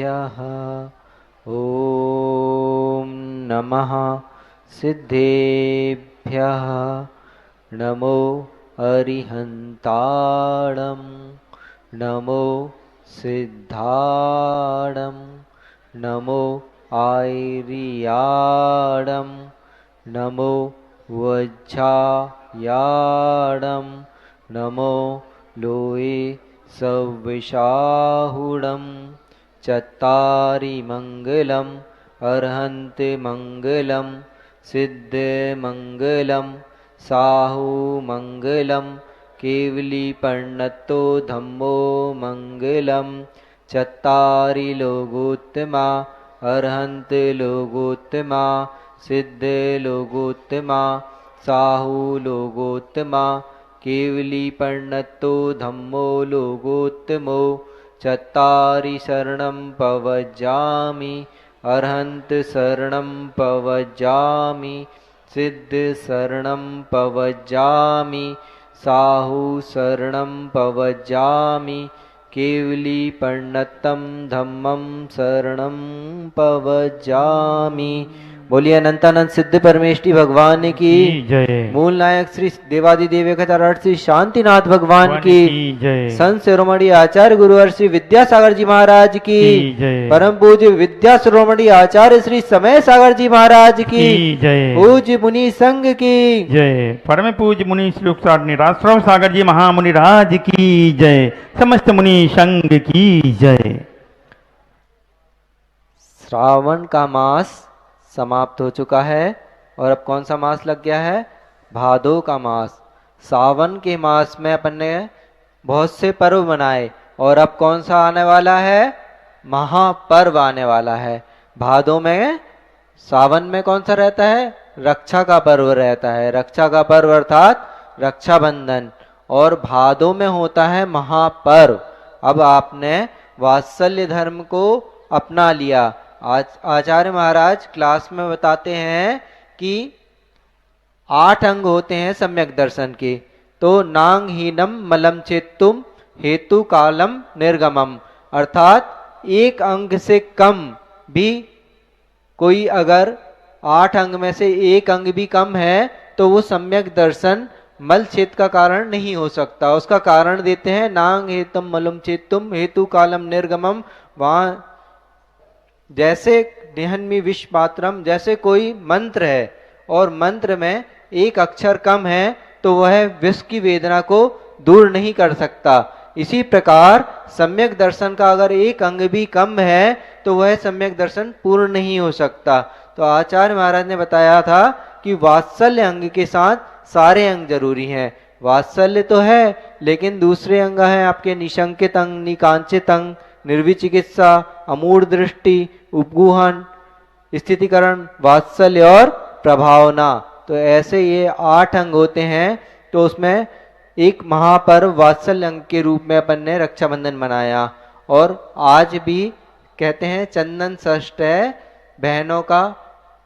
सिद्धेभ्यः ॐ नमः सिद्धेभ्यः नमो अरिहन्ताणं नमो सिद्धाणं नमो आयर्याणं नमो वज्झायाणं नमो लोये सविशाहुणं चत्तारि मङ्गलम् अर्हन्ति मङ्गलं सिद्धमङ्गलं साहुमङ्गलं केवलीपर्णतो धम्मो मङ्गलं चत्तारि लोकोत्तमा अर्हन्ति लोकोत्तमा सिद्धलोकोत्तमा साहुलोकोत्तमा केवलीपर्णतो धम्मो लोकोत्तमो चत्तारि शरणं पवज्जामि अर्हन्त शरणं पवज्जामि सिद्ध शरणं पवज्जामि साहु शरणं पवज्जामि केवलीपर्णतं धम्मं शरणं पवज्जामि। बोलिए अनंतानंद सिद्ध परमेष्टि भगवान की जय। मूल नायक श्री देवादिदेव श्री शांतिनाथ भगवान की जय। संत शिरोमणि आचार्य गुरुवर श्री विद्यासागर जी महाराज की जय। परम पूज्य विद्या शिरोमणि आचार्य श्री समय सागर जी महाराज की जय। पूज्य मुनि संघ की जय। परम पूज्य मुनि श्लोक निराश्रव सागर जी महामुनि राज की जय। समस्त मुनि संघ की जय। श्रावण का मास समाप्त हो चुका है और अब कौन सा मास लग गया है? भादो का मास। सावन के मास में अपन ने बहुत से पर्व मनाए और अब कौन सा आने वाला है? महापर्व आने वाला है। भादो में, सावन में कौन सा रहता है? रक्षा का पर्व रहता है। रक्षा का पर्व अर्थात रक्षाबंधन। और भादो में होता है महापर्व। अब आपने वात्सल्य धर्म को अपना लिया। आज आचार्य महाराज क्लास में बताते हैं कि 8 अंग होते हैं सम्यक दर्शन के। तो नांग हीनम मलम चेत्तुम हेतु कालम निर्गमम, अर्थात एक अंग से कम भी कोई अगर 8 अंग में से एक अंग भी कम है तो वो सम्यक दर्शन मल छेद का कारण नहीं हो सकता। उसका कारण देते हैं नांग हेतम मलम चेत्तुम हेतु कालम निर्गमम। वहां जैसे निहन्मी विष पात्रम, जैसे कोई मंत्र है और मंत्र में एक अक्षर कम है तो वह विष की वेदना को दूर नहीं कर सकता। इसी प्रकार सम्यक दर्शन का अगर एक अंग भी कम है तो वह सम्यक दर्शन पूर्ण नहीं हो सकता। तो आचार्य महाराज ने बताया था कि वात्सल्य अंग के साथ सारे अंग जरूरी हैं। वात्सल्य तो है लेकिन दूसरे अंग हैं आपके निशंकित अंग, निकांचित अंग, निर्विचिकित्सा, अमूढ़ दृष्टि, उपगुहन, स्थितिकरण, वात्सल्य और प्रभावना। तो ऐसे ये 8 अंग होते हैं। तो उसमें एक महापर्व वात्सल्य अंग के रूप में अपन ने रक्षाबंधन मनाया। और आज भी कहते हैं चंदन षष्ठ है, बहनों का,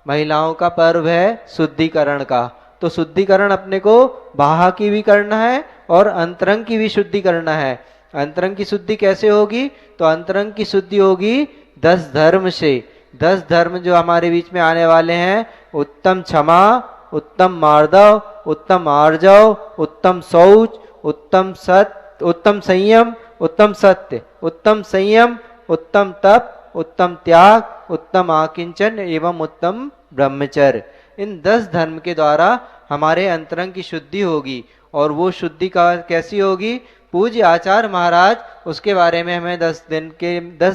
महिलाओं का पर्व है शुद्धिकरण का। तो शुद्धिकरण अपने को बाहा की भी करना है और अंतरंग की भी शुद्धि करना है। अंतरंग की शुद्धि कैसे होगी? तो अंतरंग की शुद्धि होगी 10 धर्म से। 10 धर्म जो हमारे बीच में आने वाले हैं, उत्तम क्षमा, उत्तम मार्दव, उत्तम आर्जव, उत्तम शौच, उत्तम सत्य, उत्तम संयम, उत्तम सत्य, उत्तम संयम, उत्तम तप, उत्तम त्याग, उत्तम आकिंचन एवं उत्तम ब्रह्मचर्य। इन 10 धर्म के द्वारा हमारे अंतरंग की शुद्धि होगी। और वो शुद्धि का कैसी होगी? पूज्य आचार्य महाराज उसके बारे में हमें 10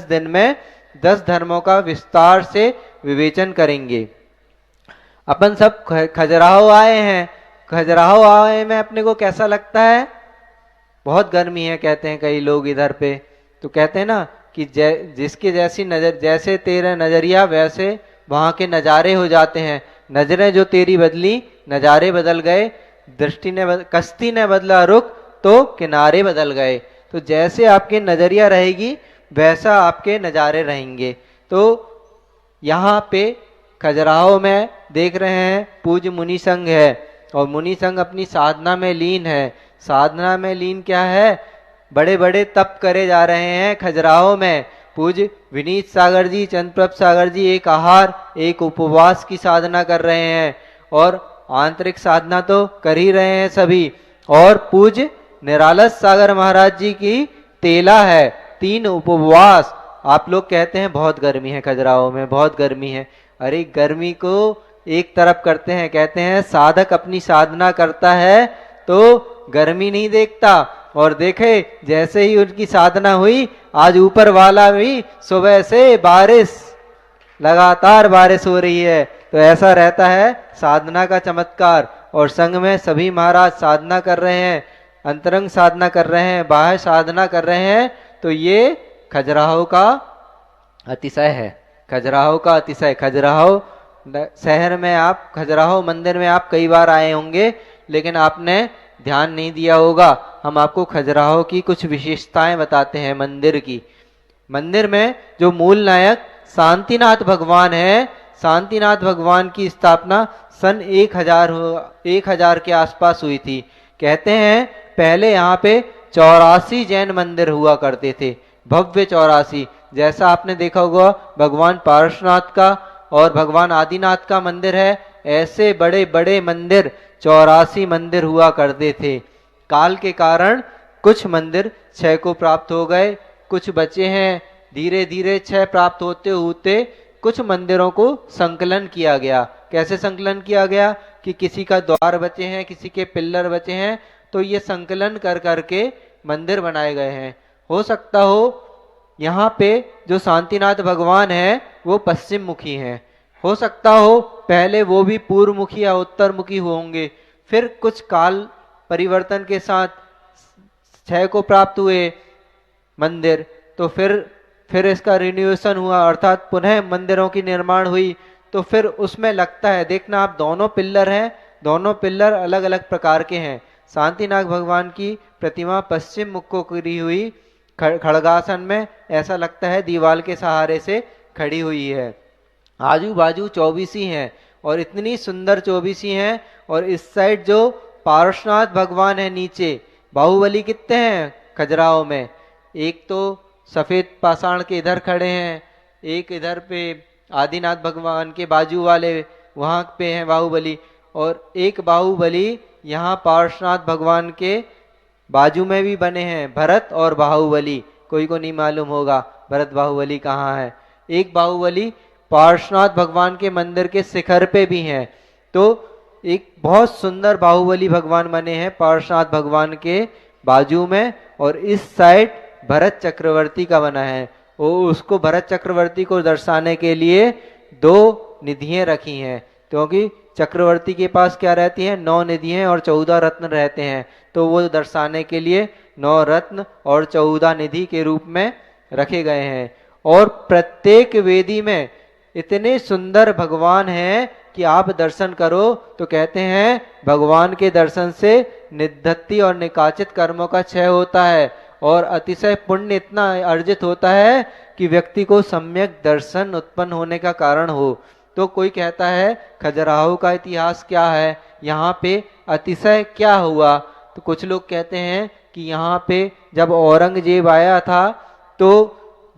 दिन में 10 धर्मों का विस्तार से विवेचन करेंगे। अपन सब खजुराहो आए हैं। खजुराहो आए में अपने को कैसा लगता है? बहुत गर्मी है कहते हैं कई लोग इधर पे। तो कहते हैं ना कि जिसके जैसी नजर, जैसे तेरा नजरिया वैसे वहां के नजारे हो जाते हैं। नजरें जो तेरी बदली, नजारे बदल गए। दृष्टि ने कश्ती ने बदला रुख तो किनारे बदल गए। तो जैसे आपके नजरिया रहेगी वैसा आपके नजारे रहेंगे। तो यहाँ पे खजुराहो में देख रहे हैं पूज्य मुनि संघ है और मुनि संघ अपनी साधना में लीन है। साधना में लीन क्या है? बड़े बड़े तप करे जा रहे हैं खजुराहो में। पूज्य विनीत सागर जी, चंद्रप्रभ सागर जी एक आहार एक उपवास की साधना कर रहे हैं और आंतरिक साधना तो कर ही रहे हैं सभी। और पूज्य निरालस सागर महाराज जी की तेला है, 3 उपवास। आप लोग कहते हैं बहुत गर्मी है खजुराहो में, बहुत गर्मी है। अरे गर्मी को एक तरफ करते हैं, कहते हैं साधक अपनी साधना करता है तो गर्मी नहीं देखता। और देखे जैसे ही उनकी साधना हुई, आज ऊपर वाला भी सुबह से बारिश, लगातार बारिश हो रही है। तो ऐसा रहता है साधना का चमत्कार। और संघ में सभी महाराज साधना कर रहे हैं, अंतरंग साधना कर रहे हैं, बाह्य साधना कर रहे हैं। तो ये खजुराहो का अतिशय है, खजुराहो का अतिशय। खजुराहो शहर में आप, खजुराहो मंदिर में आप कई बार आए होंगे, लेकिन आपने ध्यान नहीं दिया होगा। हम आपको खजुराहो की कुछ विशेषताएं बताते हैं मंदिर की। मंदिर में जो मूल नायक शांतिनाथ भगवान है, शांतिनाथ भगवान की स्थापना सन 1000 के आसपास हुई थी। कहते हैं पहले यहाँ पे 84 जैन मंदिर हुआ करते थे, भव्य 84। जैसा आपने देखा होगा भगवान पारसनाथ का और भगवान आदिनाथ का मंदिर है, ऐसे बड़े बड़े मंदिर 84 मंदिर हुआ करते थे। काल के कारण कुछ मंदिर क्षय को प्राप्त हो गए, कुछ बचे हैं। धीरे धीरे क्षय प्राप्त होते होते कुछ मंदिरों को संकलन किया गया। कैसे संकलन किया गया कि किसी का द्वार बचे हैं, किसी के पिल्लर बचे हैं, तो ये संकलन कर करके मंदिर बनाए गए हैं। हो सकता हो यहाँ पे जो शांतिनाथ भगवान है वो पश्चिम मुखी हैं, हो सकता हो पहले वो भी पूर्व मुखी या उत्तर मुखी होंगे। फिर कुछ काल परिवर्तन के साथ क्षय को प्राप्त हुए मंदिर, तो फिर इसका रिन्यूएशन हुआ, अर्थात पुनः मंदिरों की निर्माण हुई। तो फिर उसमें लगता है, देखना आप दोनों पिल्लर हैं, दोनों पिल्लर अलग अलग प्रकार के हैं। शांतिनाथ भगवान की प्रतिमा पश्चिम मुख को करी हुई खड़गासन में, ऐसा लगता है दीवार के सहारे से खड़ी हुई है। आजू बाजू 24 हैं और इतनी सुंदर 24 हैं। और इस साइड जो पार्श्वनाथ भगवान है नीचे, बाहुबली कितने हैं खजुराहो में? एक तो सफेद पाषाण के इधर खड़े हैं, एक इधर पे आदिनाथ भगवान के बाजू वाले वहां पे हैं बाहुबली, और एक बाहुबली यहाँ पार्श्वनाथ भगवान के बाजू में भी बने हैं, भरत और बाहुबली। कोई को नहीं मालूम होगा भरत बाहुबली कहाँ है। एक बाहुबली पार्श्वनाथ भगवान के मंदिर के शिखर पे भी हैं। तो एक बहुत सुंदर बाहुबली भगवान बने हैं पार्श्वनाथ भगवान के बाजू में, और इस साइड भरत चक्रवर्ती का बना है। वो उसको भरत चक्रवर्ती को दर्शाने के लिए 2 निधियां रखी हैं, क्योंकि चक्रवर्ती के पास क्या रहती हैं? 9 निधियां और 14 रत्न रहते हैं। तो वो दर्शाने के लिए 9 रत्न और 14 निधि के रूप में रखे गए हैं। और प्रत्येक वेदी में इतने सुंदर भगवान हैं कि आप दर्शन करो तो कहते हैं भगवान के दर्शन से निद्धत्ति और निकाचित कर्मों का क्षय होता है, और अतिशय पुण्य इतना अर्जित होता है कि व्यक्ति को सम्यक दर्शन उत्पन्न होने का कारण हो। तो कोई कहता है खजुराहो का इतिहास क्या है, यहाँ पे अतिशय क्या हुआ? तो कुछ लोग कहते हैं कि यहाँ पे जब औरंगजेब आया था तो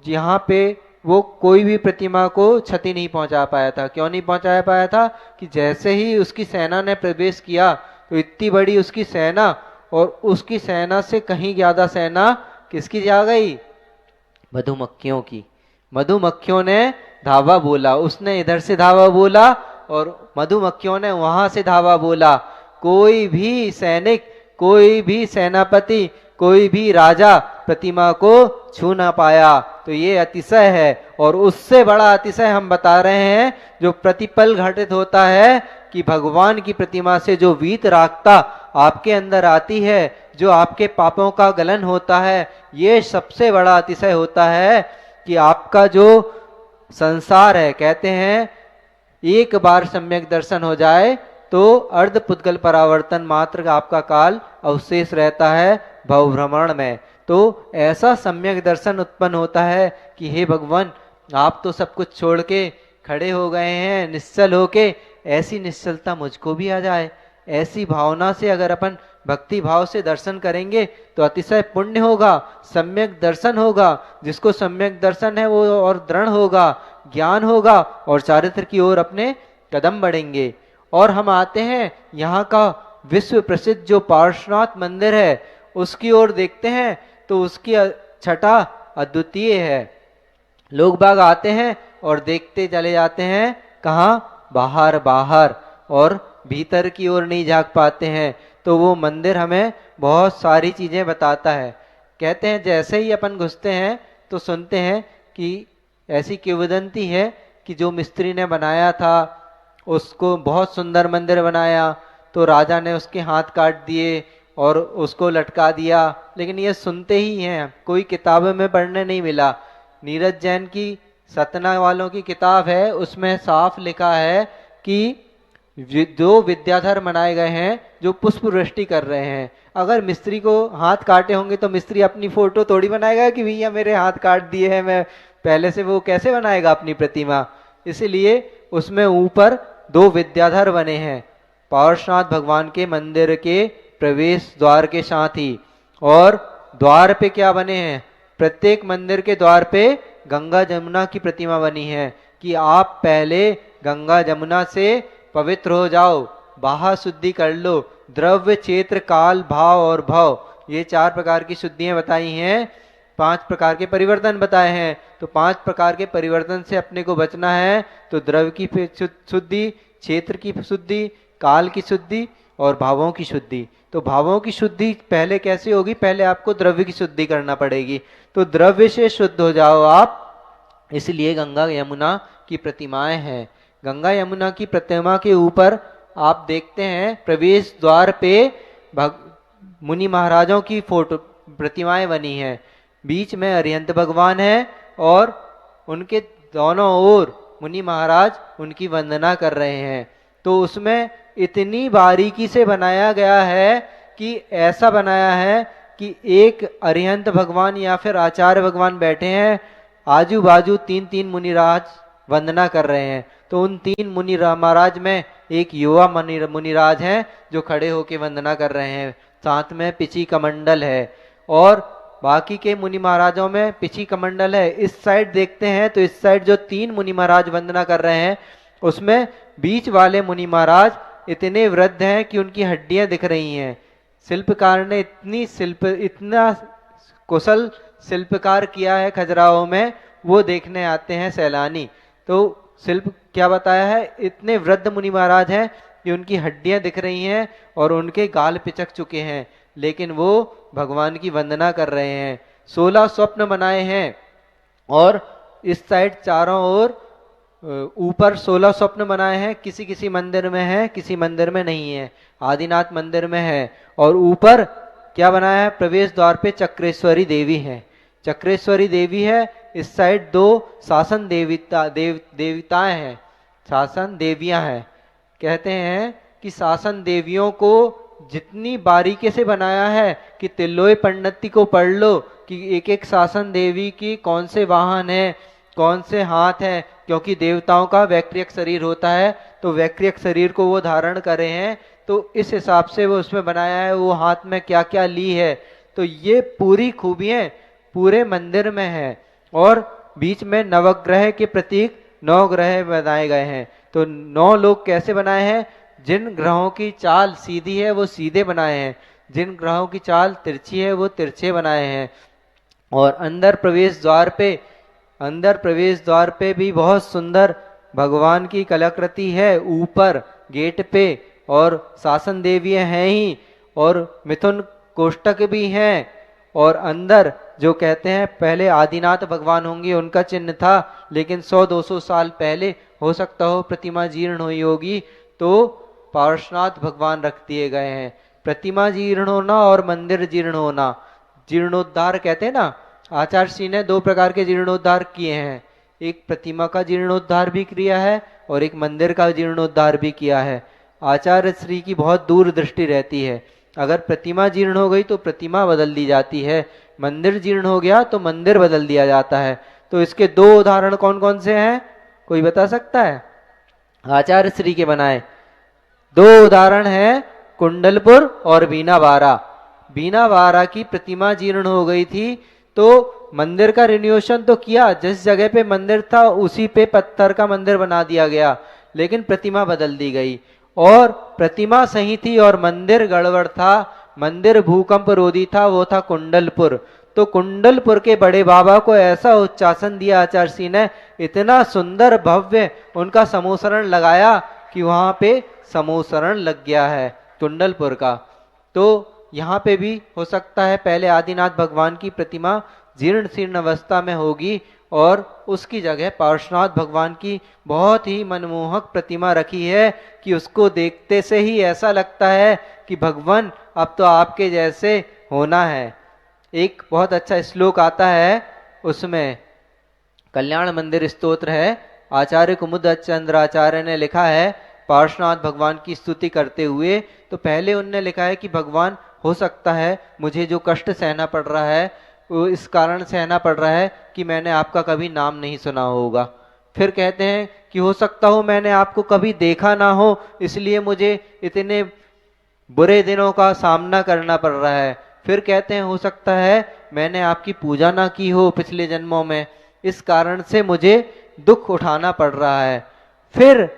यहाँ पे वो कोई भी प्रतिमा को क्षति नहीं पहुंचा पाया था। क्यों नहीं पहुंचा पाया था? कि जैसे ही उसकी सेना ने प्रवेश किया तो इतनी बड़ी उसकी सेना, और उसकी सेना से कहीं ज्यादा सेना किसकी जा गई? मधुमक्खियों की। मधुमक्खियों ने धावा बोला, उसने इधर से धावा बोला और मधुमक्खियों ने वहां से धावा बोला। कोई भी सैनिक, कोई भी सेनापति, कोई भी राजा प्रतिमा को छू ना पाया। तो ये अतिशय है। और उससे बड़ा अतिशय हम बता रहे हैं जो प्रतिपल घटित होता है कि भगवान की प्रतिमा से जो वीत रागता आपके अंदर आती है, जो आपके पापों का गलन होता है, ये सबसे बड़ा अतिशय होता है कि आपका जो संसार है, कहते हैं एक बार सम्यक दर्शन हो जाए तो अर्ध पुद्गल परावर्तन मात्र आपका काल अवशेष रहता है भवभ्रमण में। तो ऐसा सम्यक दर्शन उत्पन्न होता है कि हे भगवान, आप तो सब कुछ छोड़ के खड़े हो गए हैं निश्चल होके, ऐसी निश्चलता मुझको भी आ जाए। ऐसी भावना से अगर अपन भक्ति भाव से दर्शन करेंगे तो अतिशय पुण्य होगा, सम्यक दर्शन होगा। जिसको सम्यक दर्शन है वो और दृढ़ होगा, ज्ञान होगा और चारित्र की ओर अपने कदम बढ़ेंगे। और हम आते हैं यहाँ का विश्व प्रसिद्ध जो पार्श्वनाथ मंदिर है उसकी ओर देखते हैं तो उसकी छटा अद्वितीय है। लोग बाग आते हैं और देखते चले जाते हैं, कहाँ? बाहर बाहर, और भीतर की ओर नहीं झांक पाते हैं। तो वो मंदिर हमें बहुत सारी चीजें बताता है। कहते हैं जैसे ही अपन घुसते हैं तो सुनते हैं कि ऐसी किंवदंती है कि जो मिस्त्री ने बनाया था उसको बहुत सुंदर मंदिर बनाया, तो राजा ने उसके हाथ काट दिए और उसको लटका दिया। लेकिन ये सुनते ही हैं, कोई किताबों में पढ़ने नहीं मिला। नीरज जैन की सतना वालों की किताब है, उसमें साफ लिखा है कि जो विद्याधर बनाए गए हैं जो पुष्प वृष्टि कर रहे हैं। अगर मिस्त्री को हाथ काटे होंगे तो मिस्त्री अपनी फोटो थोड़ी बनाएगा कि भैया मेरे हाथ काट दिए हैं, मैं पहले से, वो कैसे बनाएगा अपनी प्रतिमा। इसलिए उसमें ऊपर दो विद्याधर बने हैं पार्श्वनाथ भगवान के मंदिर के प्रवेश द्वार के साथ ही। और द्वार पे क्या बने हैं? प्रत्येक मंदिर के द्वार पे गंगा जमुना की प्रतिमा बनी है कि आप पहले गंगा जमुना से पवित्र हो जाओ, बाहा शुद्धि कर लो। द्रव्य, क्षेत्र, काल, भाव और भव, ये 4 प्रकार की शुद्धियां बताई हैं। 5 प्रकार के परिवर्तन बताए हैं। तो 5 प्रकार के परिवर्तन से अपने को बचना है तो द्रव्य की शुद्धि, क्षेत्र की शुद्धि, काल की शुद्धि और भावों की शुद्धि। तो भावों की शुद्धि पहले कैसे होगी? पहले आपको द्रव्य की शुद्धि करना पड़ेगी। तो द्रव्य से शुद्ध हो जाओ आप, इसलिए गंगा यमुना की प्रतिमाएं हैं। गंगा यमुना की प्रतिमा के ऊपर आप देखते हैं प्रवेश द्वार पे मुनि महाराजों की फोटो प्रतिमाएं बनी हैं। बीच में अरिहंत भगवान है और उनके दोनों ओर मुनि महाराज उनकी वंदना कर रहे हैं। तो उसमें इतनी बारीकी से बनाया गया है कि ऐसा बनाया है कि एक अरिहंत भगवान या फिर आचार्य भगवान बैठे हैं, आजू बाजू 3-3 मुनिराज वंदना कर रहे हैं। तो उन 3 मुनि महाराज में एक युवा मुनिराज हैं जो खड़े होकर वंदना कर रहे हैं, साथ में पिची कमंडल है। और बाकी के मुनि महाराजों में पिची कमंडल है। इस साइड देखते हैं तो इस साइड जो 3 मुनि महाराज वंदना कर रहे हैं उसमें बीच वाले मुनि महाराज इतने वृद्ध हैं कि उनकी हड्डियां दिख रही हैं। शिल्पकार ने इतना कुशल शिल्पकार किया है खजुराहो में, वो देखने आते हैं सैलानी। तो शिल्प क्या बताया है? इतने वृद्ध मुनि महाराज हैं कि उनकी हड्डियां दिख रही हैं और उनके गाल पिचक चुके हैं, लेकिन वो भगवान की वंदना कर रहे हैं। 16 स्वप्न बनाए हैं और इस साइड चारों ओर ऊपर 16 स्वप्न बनाए हैं। किसी किसी मंदिर में है, किसी मंदिर में नहीं है। आदिनाथ मंदिर में है। और ऊपर क्या बनाया है? प्रवेश द्वार पे चक्रेश्वरी देवी है। चक्रेश्वरी देवी है। इस साइड 2 शासन देवताएं हैं, शासन देवियां हैं। कहते हैं कि शासन देवियों को जितनी बारीकी से बनाया है कि तिल्लोय पंडिती को पढ़ लो कि एक एक शासन देवी की कौन से वाहन है, कौन से हाथ हैं, क्योंकि देवताओं का वैक्रियक शरीर होता है तो वैक्रियक शरीर को वो धारण करे हैं। तो इस हिसाब से वो उसमें बनाया है, वो हाथ में क्या क्या ली है। तो ये पूरी खूबियां पूरे मंदिर में है। और बीच में नवग्रह के प्रतीक 9 ग्रह बनाए गए हैं। तो 9 लोग कैसे बनाए हैं? जिन ग्रहों की चाल सीधी है वो सीधे बनाए हैं, जिन ग्रहों की चाल तिरछी है वो तिरछे बनाए हैं। और अंदर प्रवेश द्वार पे भी बहुत सुंदर भगवान की कलाकृति है ऊपर गेट पे। और शासन देवियां हैं ही, और मिथुन कोष्टक भी हैं। और अंदर जो कहते हैं पहले आदिनाथ भगवान होंगे उनका चिन्ह था, लेकिन 100-200 साल पहले हो सकता हो प्रतिमा जीर्ण हुई होगी तो पार्श्वनाथ भगवान रख दिए गए हैं। प्रतिमा जीर्ण होना और मंदिर जीर्ण होना, जीर्णोद्धार कहते हैं ना। आचार्य श्री ने 2 प्रकार के जीर्णोद्धार किए हैं, एक प्रतिमा का जीर्णोद्धार भी किया है और एक मंदिर का जीर्णोद्धार भी किया है। आचार्य श्री की बहुत दूर दृष्टि रहती है। अगर प्रतिमा जीर्ण हो गई तो प्रतिमा बदल दी जाती है, मंदिर जीर्ण हो गया तो मंदिर बदल दिया जाता है। तो इसके 2 उदाहरण कौन कौन से हैं, कोई बता सकता है? आचार्य श्री के बनाए 2 उदाहरण हैं। कुंडलपुर और बीनावारा। बीनावारा की प्रतिमा जीर्ण हो गई थी, तो मंदिर का रिन्यूएशन तो किया, जिस जगह पे मंदिर था उसी पे पत्थर का मंदिर बना दिया गया, लेकिन प्रतिमा बदल दी गई। और प्रतिमा सही थी और मंदिर गड़बड़ था, मंदिर भूकंप रोधी था, वो था कुंडलपुर। तो कुंडलपुर के बड़े बाबा को ऐसा उच्चासन दिया आचार्य सिंह ने, इतना सुंदर भव्य उनका समूसरण लगाया कि वहां पे समूसरण लग गया है कुंडलपुर का। तो यहाँ पे भी हो सकता है पहले आदिनाथ भगवान की प्रतिमा जीर्ण शीर्ण अवस्था में होगी और उसकी जगह पार्श्वनाथ भगवान की बहुत ही मनमोहक प्रतिमा रखी है कि उसको देखते से ही ऐसा लगता है कि भगवान अब तो आपके जैसे होना है। एक बहुत अच्छा श्लोक आता है, उसमें कल्याण मंदिर स्तोत्र है, आचार्य कुमुद चंद्राचार्य ने लिखा है पार्श्वनाथ भगवान की स्तुति करते हुए। तो पहले उनने लिखा है कि भगवान हो सकता है मुझे जो कष्ट सहना पड़ रहा है वो इस कारण सहना पड़ रहा है कि मैंने आपका कभी नाम नहीं सुना होगा। फिर कहते हैं कि हो सकता हो मैंने आपको कभी देखा ना हो, इसलिए मुझे इतने बुरे दिनों का सामना करना पड़ रहा है। फिर कहते हैं हो सकता है मैंने आपकी पूजा ना की हो पिछले जन्मों में, इस कारण से मुझे दुख उठाना पड़ रहा है। फिर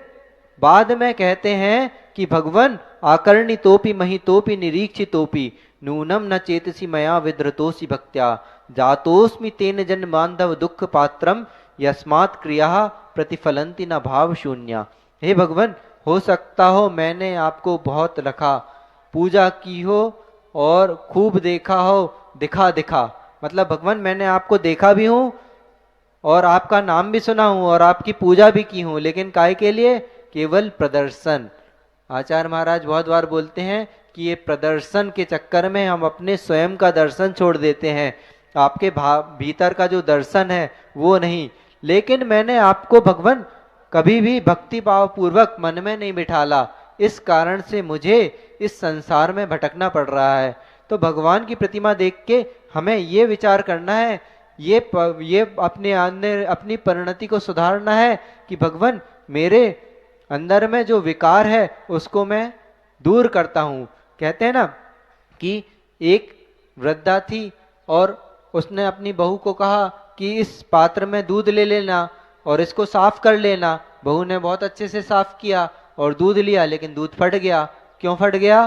बाद में कहते हैं कि भगवान आकर्णितोपि महितोपि निरीक्षितोपि नूनम न चेतसी मया विद्रतोसी भक्त्या जातोस्मि तेन जन बांधव दुख पात्रम यस्मात् क्रिया प्रतिफलंति न भाव शून्या। हे भगवान, हो सकता हो मैंने आपको बहुत रखा, पूजा की हो और खूब देखा हो, दिखा दिखा, मतलब भगवान मैंने आपको देखा भी हूं और आपका नाम भी सुना हूं और आपकी पूजा भी की हूं, लेकिन काय के लिए? केवल प्रदर्शन। आचार्य महाराज बहुत बार बोलते हैं कि ये प्रदर्शन के चक्कर में हम अपने स्वयं का दर्शन छोड़ देते हैं, आपके भीतर का जो दर्शन है वो नहीं। लेकिन मैंने आपको भगवान कभी भी भक्ति भाव पूर्वक मन में नहीं बिठाला, इस कारण से मुझे इस संसार में भटकना पड़ रहा है। तो भगवान की प्रतिमा देख के हमें ये विचार करना है, ये अपनी परिणति को सुधारना है कि भगवान मेरे अंदर में जो विकार है उसको मैं दूर करता हूं। कहते हैं ना कि एक वृद्धा थी और उसने अपनी बहू को कहा कि इस पात्र में दूध ले लेना और इसको साफ कर लेना। बहू ने बहुत अच्छे से साफ किया और दूध लिया, लेकिन दूध फट गया। क्यों फट गया?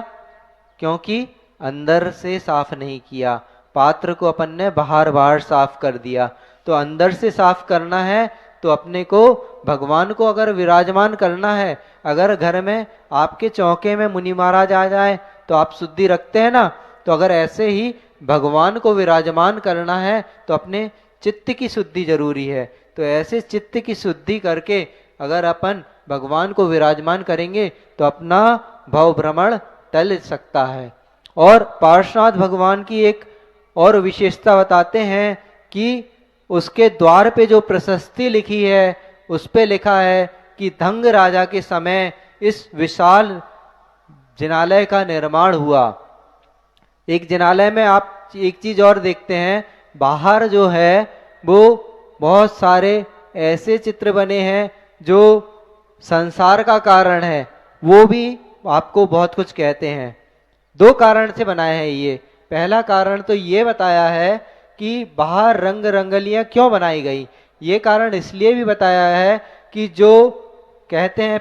क्योंकि अंदर से साफ नहीं किया, पात्र को अपन ने बाहर बाहर साफ कर दिया। तो अंदर से साफ करना है तो अपने को भगवान को अगर विराजमान करना है, अगर घर में आपके चौके में मुनि महाराज आ जाए तो आप शुद्धि रखते हैं ना, तो अगर ऐसे ही भगवान को विराजमान करना है तो अपने चित्त की शुद्धि जरूरी है। तो ऐसे चित्त की शुद्धि करके अगर अपन भगवान को विराजमान करेंगे तो अपना भव भ्रमण टल सकता है। और पार्श्वनाथ भगवान की एक और विशेषता बताते हैं कि उसके द्वार पे जो प्रशस्ति लिखी है उस पे लिखा है कि धंग राजा के समय इस विशाल जिनालय का निर्माण हुआ। एक जिनालय में आप एक चीज और देखते हैं, बाहर जो है वो बहुत सारे ऐसे चित्र बने हैं जो संसार का कारण है, वो भी आपको बहुत कुछ कहते हैं। दो कारण से बनाए हैं ये। पहला कारण तो ये बताया है कि बाहर रंग रंगलियां क्यों बनाई गई, ये कारण इसलिए भी बताया है कि जो कहते हैं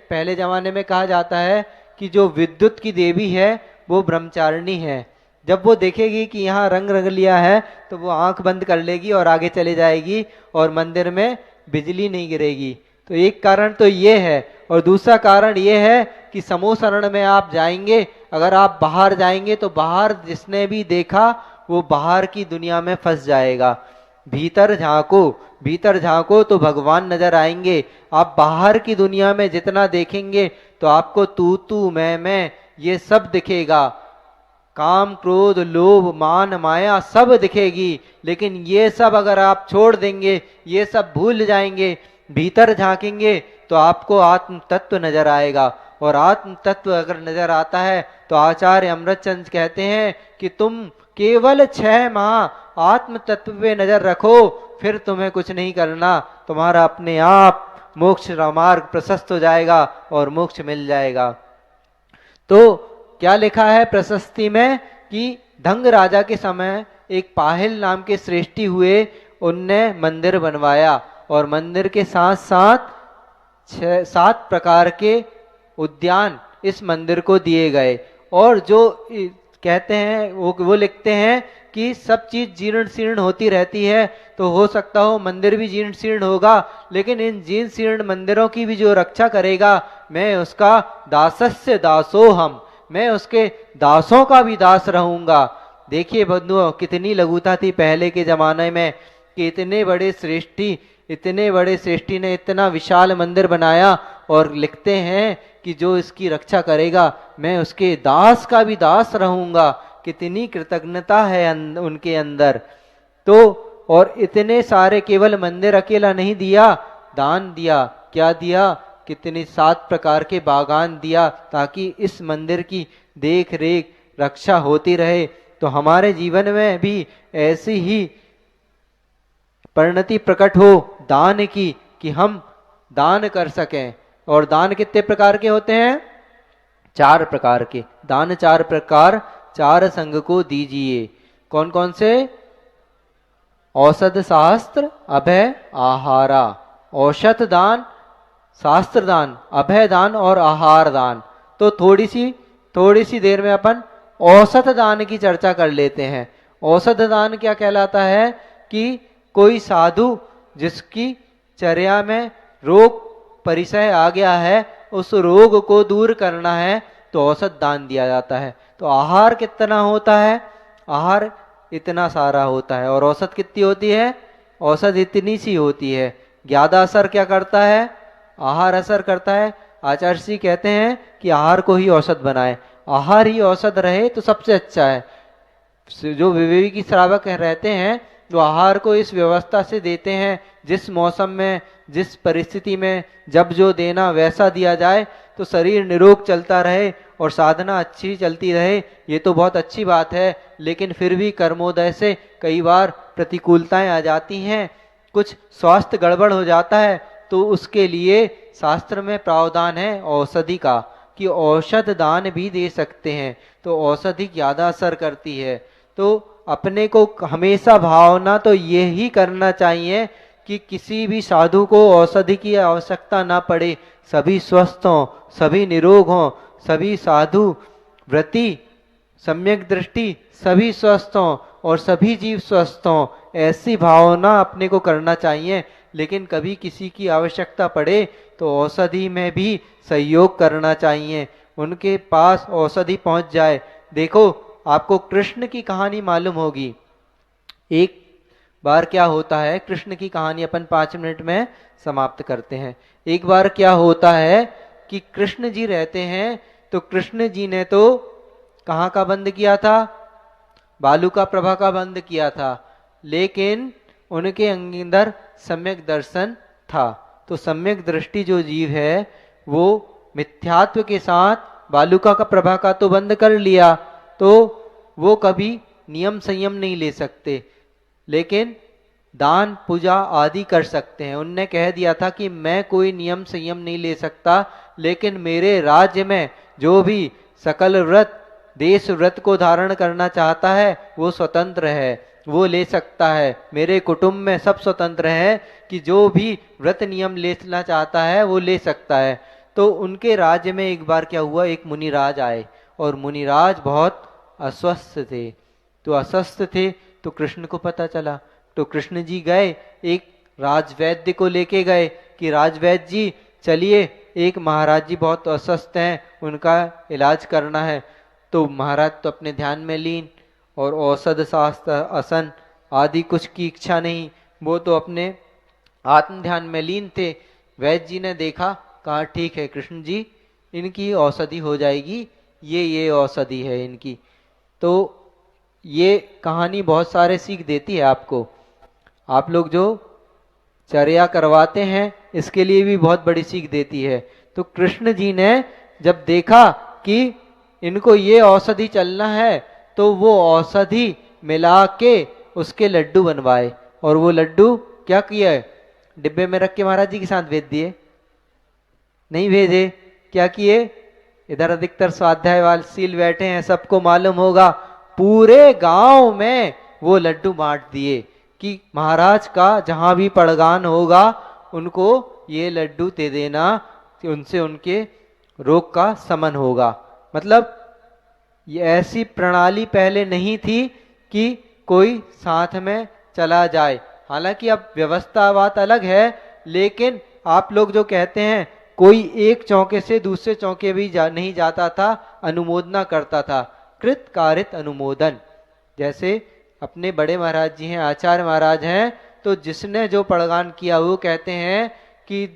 पहले जमाने में कहा जाता है कि जो विद्युत की देवी है वो ब्रह्मचारिणी है। जब वो देखेगी कि यहाँ रंग रंगलियां है तो वो आंख बंद कर लेगी और आगे चले जाएगी और मंदिर में बिजली नहीं गिरेगी। तो एक कारण तो ये है। और दूसरा कारण ये है कि समूह शरण में आप जाएंगे, अगर आप बाहर जाएंगे तो बाहर जिसने भी देखा वो बाहर की दुनिया में फंस जाएगा। भीतर झांको तो भगवान नजर आएंगे। आप बाहर की दुनिया में जितना देखेंगे तो आपको तू मैं ये सब दिखेगा, काम क्रोध लोभ मान माया सब दिखेगी। लेकिन ये सब अगर आप छोड़ देंगे, ये सब भूल जाएंगे, भीतर झांकेंगे तो आपको आत्म तत्व नजर आएगा। और आत्म तत्व अगर नजर आता है तो आचार्य अमृतचंद कहते हैं कि तुम केवल 6 माह आत्म तत्व पे नजर रखो, फिर तुम्हें कुछ नहीं करना, तुम्हारा अपने आप मोक्ष का मार्ग प्रशस्त हो जाएगा और मोक्ष मिल जाएगा। तो क्या लिखा है प्रशस्ति में कि धंग राजा के समय एक पाहिल नाम के श्रेष्ठी हुए, उनने मंदिर बनवाया और मंदिर के साथ साथ 7 प्रकार के उद्यान इस मंदिर को दिए गए। और जो कहते हैं वो लिखते हैं कि सब चीज जीर्ण शीर्ण होती रहती है, तो हो सकता हो मंदिर भी जीर्ण शीर्ण होगा, लेकिन इन जीर्ण शीर्ण मंदिरों की भी जो रक्षा करेगा, मैं उसका दासस्य दासो हम, मैं उसके दासों का भी दास रहूंगा। देखिए बंधुओं, कितनी लघुता थी पहले के जमाने में कि इतने बड़े श्रेष्ठी ने इतना विशाल मंदिर बनाया और लिखते हैं कि जो इसकी रक्षा करेगा मैं उसके दास का भी दास रहूंगा। कितनी कृतज्ञता है उनके अंदर। तो और इतने सारे, केवल मंदिर अकेला नहीं दिया, दान दिया। क्या दिया? कितने 7 प्रकार के बागान दिया, ताकि इस मंदिर की देख रेख रक्षा होती रहे। तो हमारे जीवन में भी ऐसी ही परिणति प्रकट हो दान की, कि हम दान कर सकें। और दान कितने प्रकार के होते हैं? 4 प्रकार के दान। 4 प्रकार 4 संघ को दीजिए। कौन कौन से? औषध शास्त्र, अभय, आहारा। औषध दान, शास्त्र दान, अभय दान और आहार दान। तो थोड़ी सी देर में अपन औषध दान की चर्चा कर लेते हैं। औषध दान क्या कहलाता है? कि कोई साधु जिसकी चर्या में रोग परिचय आ गया है, उस रोग को दूर करना है, तो औषध दान दिया जाता है। तो आहार कितना होता है? आहार इतना सारा होता है। और औषध कितनी होती है? औषध इतनी सी होती है। ज्यादा असर क्या करता है? आहार असर करता है। आचार्य जी कहते हैं कि आहार को ही औषध बनाए, आहार ही औषध रहे तो सबसे अच्छा है। जो विवेकी श्रावक रहते हैं, जो आहार को इस व्यवस्था से देते हैं, जिस मौसम में, जिस परिस्थिति में जब जो देना वैसा दिया जाए, तो शरीर निरोग चलता रहे और साधना अच्छी चलती रहे, ये तो बहुत अच्छी बात है। लेकिन फिर भी कर्मोदय से कई बार प्रतिकूलताएं आ जाती हैं, कुछ स्वास्थ्य गड़बड़ हो जाता है, तो उसके लिए शास्त्र में प्रावधान है औषधि का, कि औषध दान भी दे सकते हैं। तो औषधि ज्यादा असर करती है। तो अपने को हमेशा भावना तो ये ही करना चाहिए कि किसी भी साधु को औषधि की आवश्यकता ना पड़े, सभी स्वस्थ हों, सभी निरोग हों, सभी साधु व्रती सम्यक दृष्टि सभी स्वस्थ हों और सभी जीव स्वस्थ हों, ऐसी भावना अपने को करना चाहिए। लेकिन कभी किसी की आवश्यकता पड़े तो औषधि में भी सहयोग करना चाहिए, उनके पास औषधि पहुंच जाए। देखो, आपको कृष्ण की कहानी मालूम होगी। एक बार क्या होता है, कृष्ण की कहानी अपन 5 मिनट में समाप्त करते हैं। एक बार क्या होता है कि कृष्ण जी रहते हैं, तो कृष्ण जी ने तो कहाँ का बंद किया था? बालू का प्रभा का बंद किया था, लेकिन उनके अंदर सम्यक दर्शन था। तो सम्यक दृष्टि जो जीव है, वो मिथ्यात्व के साथ बालुका का प्रभा का तो बंद कर लिया, तो वो कभी नियम संयम नहीं ले सकते, लेकिन दान पूजा आदि कर सकते हैं। उनने कह दिया था कि मैं कोई नियम संयम नहीं ले सकता, लेकिन मेरे राज्य में जो भी सकल व्रत देश व्रत को धारण करना चाहता है वो स्वतंत्र है, वो ले सकता है। मेरे कुटुंब में सब स्वतंत्र है कि जो भी व्रत नियम लेना चाहता है वो ले सकता है। तो उनके राज्य में एक बार क्या हुआ, एक मुनिराज आए और मुनिराज बहुत अस्वस्थ थे। तो अस्वस्थ थे तो कृष्ण को पता चला, तो कृष्ण जी गए, एक राजवैद्य को लेके गए कि राजवैद्य जी चलिए, एक महाराज जी बहुत अस्वस्थ हैं, उनका इलाज करना है। तो महाराज तो अपने ध्यान में लीन और औषध शास्त्र आसन आदि कुछ की इच्छा नहीं, वो तो अपने आत्म ध्यान में लीन थे। वैद्य जी ने देखा, कहा ठीक है कृष्ण जी, इनकी औषधि हो जाएगी, ये औषधि है इनकी। तो ये कहानी बहुत सारे सीख देती है आपको। आप लोग जो चर्या करवाते हैं इसके लिए भी बहुत बड़ी सीख देती है। तो कृष्ण जी ने जब देखा कि इनको ये औषधि चलना है, तो वो औषधि मिला के उसके लड्डू बनवाए, और वो लड्डू क्या किया है, डिब्बे में रख के महाराज जी के साथ भेज दिए, नहीं भेजे, क्या किए, इधर अधिकतर स्वाध्यायशील बैठे हैं, सबको मालूम होगा, पूरे गांव में वो लड्डू बांट दिए कि महाराज का जहां भी पड़गान होगा उनको ये लड्डू दे देना, उनसे उनके रोग का शमन होगा। मतलब ये ऐसी प्रणाली पहले नहीं थी कि कोई साथ में चला जाए। हालांकि अब व्यवस्था बात अलग है, लेकिन आप लोग जो कहते हैं कोई एक चौके से दूसरे चौके भी नहीं जाता था, अनुमोदना करता था, कृत कारित अनुमोदन। जैसे अपने बड़े महाराज जी हैं, आचार्य महाराज हैं, तो जिसने जो पड़गान किया वो कहते हैं कि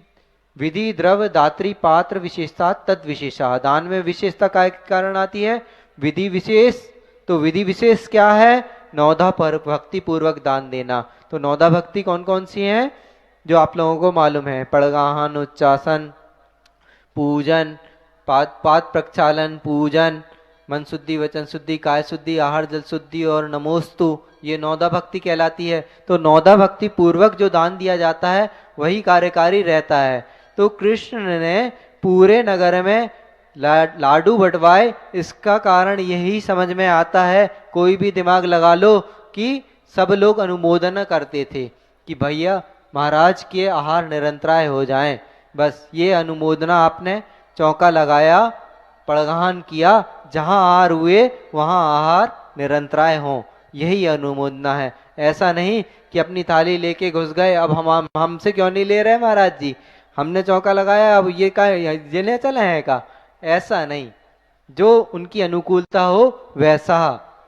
विधि द्रव दात्री पात्र विशेषता तद विशेषा। दान में विशेषता का कारण आती है विधि विशेष। तो विधि विशेष क्या है? नौधा पर भक्ति पूर्वक दान देना। तो नौधा भक्ति कौन कौन सी हैं जो आप लोगों को मालूम है? पड़गाहन, उच्चासन, पूजन, पाद प्रक्षालन, पूजन, मन शुद्धि, वचन शुद्धि, काय शुद्धि, आहार जल शुद्धि और नमोस्तु, ये नौदा भक्ति कहलाती है। तो नौदा भक्ति पूर्वक जो दान दिया जाता है वही कार्यकारी रहता है। तो कृष्ण ने पूरे नगर में लाडू बंटवाए, इसका कारण यही समझ में आता है, कोई भी दिमाग लगा लो, कि सब लोग अनुमोदन करते थे कि भैया महाराज के आहार निरंतराय हो जाएं। बस ये अनुमोदना आपने चौका लगाया, पड़गान किया, जहां आहार हुए वहां आहार निरंतराय हो, यही अनुमोदना है। ऐसा नहीं कि अपनी थाली लेके घुस गए, अब हम हमसे क्यों नहीं ले रहे महाराज जी, हमने चौका लगाया, अब ये का ये ले चले हैं का? ऐसा नहीं, जो उनकी अनुकूलता हो वैसा।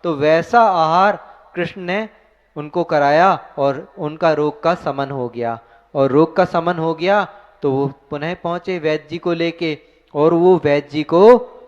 तो वैसा आहार कृष्ण ने उनको कराया और उनका रोग का शमन हो गया। और रोग का शमन हो गया तो वो पुनः पहुंचे वैद्य जी को लेके, और वो वैद्य जी को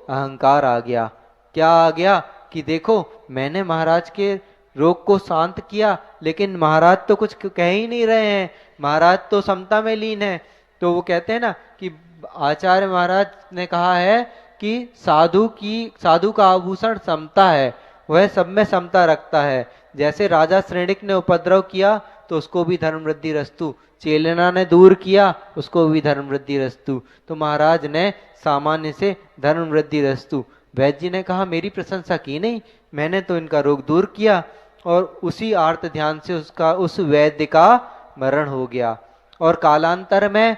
अहंकार आ गया। क्या आ गया? कि देखो मैंने महाराज के रोग को शांत किया, लेकिन महाराज तो कुछ कह ही नहीं रहे हैं, महाराज तो समता में लीन है। तो वो कहते हैं ना कि आचार्य महाराज ने कहा है कि साधु का आभूषण समता है, वह सब में समता रखता है। जैसे राजा श्रेणिक ने उपद्रव किया तो उसको भी धर्म वृद्धि रस्तु, चेलना ने दूर किया उसको भी धर्म वृद्धि रस्तु, तो महाराज ने सामान्य से धर्म वृद्धि रस्तु। वैद्य जी ने कहा मेरी प्रशंसा की नहीं, मैंने तो इनका रोग दूर किया। और उसी आर्त ध्यान से उस वैद्य का मरण हो गया। और कालांतर में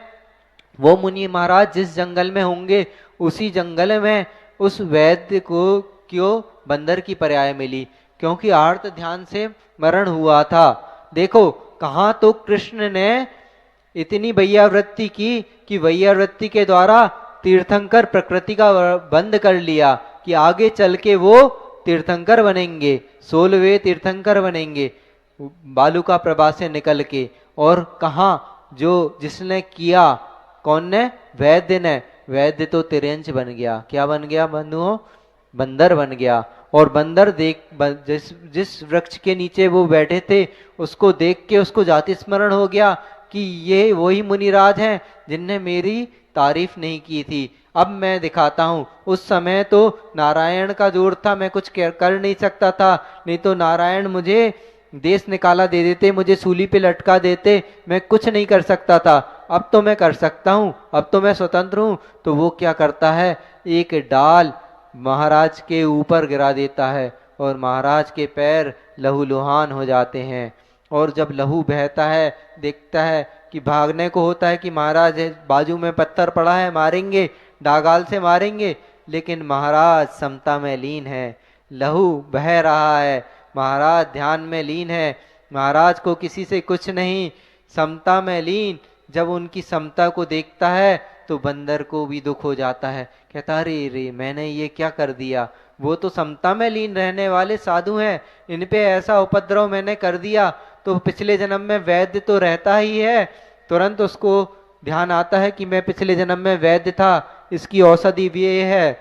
वो मुनि महाराज जिस जंगल में होंगे, उसी जंगल में उस वैद्य को क्यों बंदर की पर्याय मिली? क्योंकि आर्त ध्यान से मरण हुआ था। देखो कहाँ तो कृष्ण ने इतनी वैयावृत्ति की कि वैयावृत्ति के द्वारा तीर्थंकर प्रकृति का बंद कर लिया कि आगे चल के वो तीर्थंकर बनेंगे, 16वें तीर्थंकर बनेंगे बालुका प्रभा से निकल के। और कहा जो जिसने किया, कौन ने? वैद्य ने। वैद्य तो तिरंज बन गया। क्या बन गया बंधुओं? बंदर बन गया। और बंदर जिस वृक्ष के नीचे वो बैठे थे उसको देख के उसको जाति स्मरण हो गया कि ये वही मुनिराज हैं जिनने मेरी तारीफ नहीं की थी, अब मैं दिखाता हूं। उस समय तो नारायण का जोर था, मैं कुछ कर नहीं सकता था, नहीं तो नारायण मुझे देश निकाला दे देते, मुझे सूली पे लटका देते, मैं कुछ नहीं कर सकता था। अब तो मैं कर सकता हूं, अब तो मैं स्वतंत्र हूं। तो वो क्या करता है, एक डाल महाराज के ऊपर गिरा देता है और महाराज के पैर लहूलुहान हो जाते हैं। और जब लहू बहता है, देखता है कि भागने को होता है कि महाराज बाजू में पत्थर पड़ा है, मारेंगे, डागाल से मारेंगे, लेकिन महाराज समता में लीन है, लहू बह रहा है, महाराज ध्यान में लीन है, महाराज को किसी से कुछ नहीं, समता में लीन। जब उनकी समता को देखता है तो बंदर को भी दुख हो जाता है, कहता रे रे मैंने ये क्या कर दिया, वो तो समता में लीन रहने वाले साधु हैं, इन पे ऐसा उपद्रव मैंने कर दिया। तो पिछले जन्म में वैद्य तो रहता ही है, तुरंत उसको ध्यान आता है कि मैं पिछले जन्म में वैद्य था, इसकी औषधि भी ये है,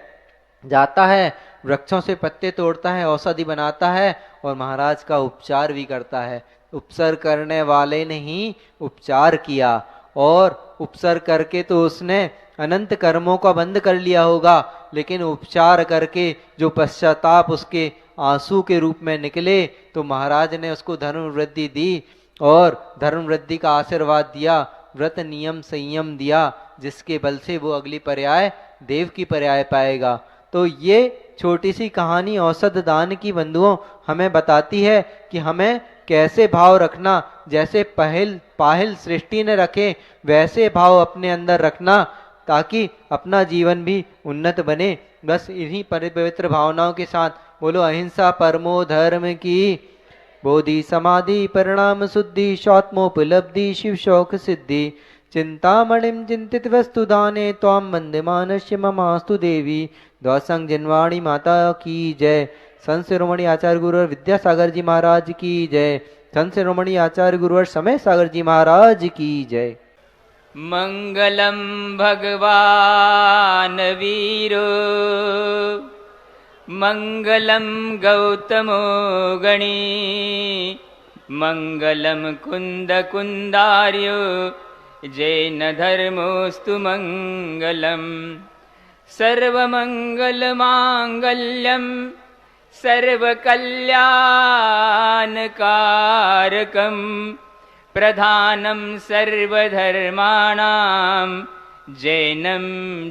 जाता है वृक्षों से पत्ते तोड़ता है, औषधि बनाता है और महाराज का उपचार भी करता है। उपसर्ग करने वाले ने ही उपचार किया, और उपसर्ग करके तो उसने अनंत कर्मों का बंद कर लिया होगा, लेकिन उपचार करके जो पश्चाताप उसके आंसू के रूप में निकले, तो महाराज ने उसको धर्म वृद्धि दी और धर्म वृद्धि का आशीर्वाद दिया। व्रत नियम संयम दिया, जिसके बल से वो अगली पर्याय देव की पर्याय पाएगा। तो ये छोटी सी कहानी औसत दान की बंधुओं हमें बताती है कि हमें कैसे भाव रखना। जैसे पाहिल सृष्टि ने रखे वैसे भाव अपने अंदर रखना, ताकि अपना जीवन भी उन्नत बने। बस इन्हीं पवित्र भावनाओं के साथ बोलो अहिंसा परमो धर्म की, बोधि समाधि परिणाम शुद्धि, शौत्मोपलब्धि शिव शौक सिद्धि, चिंतामणिम चिंतित वस्तु दाने त्वाम वंदे मानस्य ममास्तु देवी। द्वासंग जिनवाणी माता की जय। संत शिरोमणि आचार्य गुरुवर विद्यासागर जी महाराज की जय। संत शिरोमणि आचार्य गुरुवर समय सागर जी महाराज की जय। मंगलम भगवान वीरो, मंगलम गौतमो गणी, मंगलम कुंद कुंदार्यो, जैन धर्मोस्तु मंगलम। सर्वमंगल मांगल्यम सर्वकल्याणकारकम, प्रधानम सर्वधर्माणां, जैनम